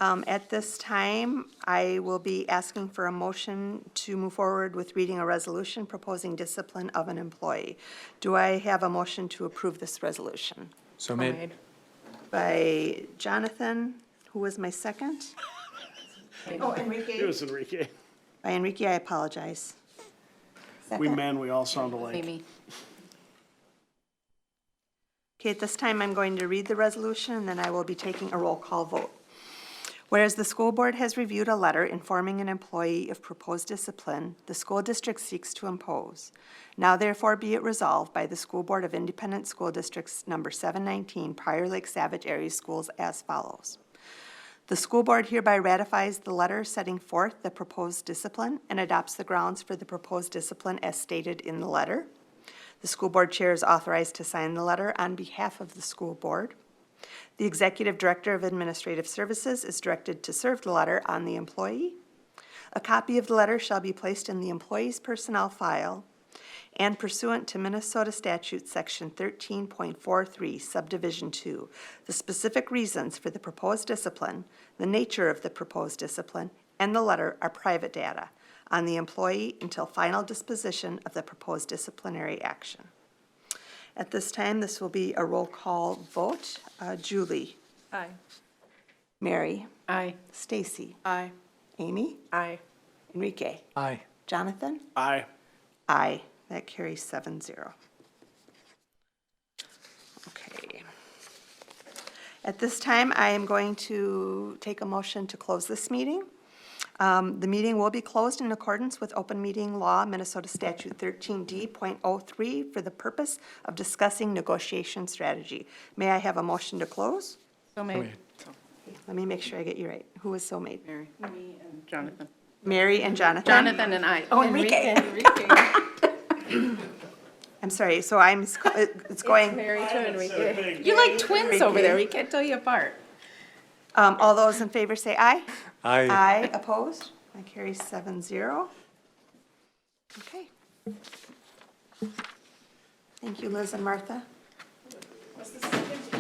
At this time, I will be asking for a motion to move forward with reading a resolution proposing discipline of an employee. Do I have a motion to approve this resolution? So made. By Jonathan, who was my second? Oh, It Enrique. was Enrique. By Enrique, I apologize. We Second? all sound alike. Amy. Okay, at this time, I'm going to read the resolution, and then I will be taking a roll call vote. Whereas the school board has reviewed a letter informing an employee of proposed discipline the school district seeks to impose, now therefore be it resolved by the School Board of Independent School Districts Number 719, Prior Lake Savage Area Schools as follows. The school board hereby ratifies the letter setting forth the proposed discipline and adopts the grounds for the proposed discipline as stated in the letter. The school board chair is authorized to sign the letter on behalf of the school board. The executive director of administrative services is directed to serve the letter on the employee. A copy of the letter shall be placed in the employee's personnel file, and pursuant to Minnesota statute section 13.43 subdivision 2, the specific reasons for the proposed discipline, the nature of the proposed discipline, and the letter are private data on the employee until final disposition of the proposed disciplinary action. At this time, this will be a roll call vote. Julie? Aye. Mary? Aye. Stacy? Aye. Amy? Aye. Enrique? Aye. Jonathan? Aye. Aye. That carries 7-0. Okay. At this time, I am going to take a motion to close this meeting. The meeting will be closed in accordance with open meeting law, Minnesota statute 13D.03, for the purpose of discussing negotiation strategy. May I have a motion to close? So made. Let me make sure I get you right. Who was so made? Mary. Me and Jonathan. Mary and Jonathan? Jonathan and I. Oh, Enrique. I'm sorry, so it's going. Mary to Enrique. You're like twins over there. We can't tell you apart. All those in favor say aye. Aye. Aye, opposed? That carries 7-0. Okay. Thank you, Liz and Martha. Was the second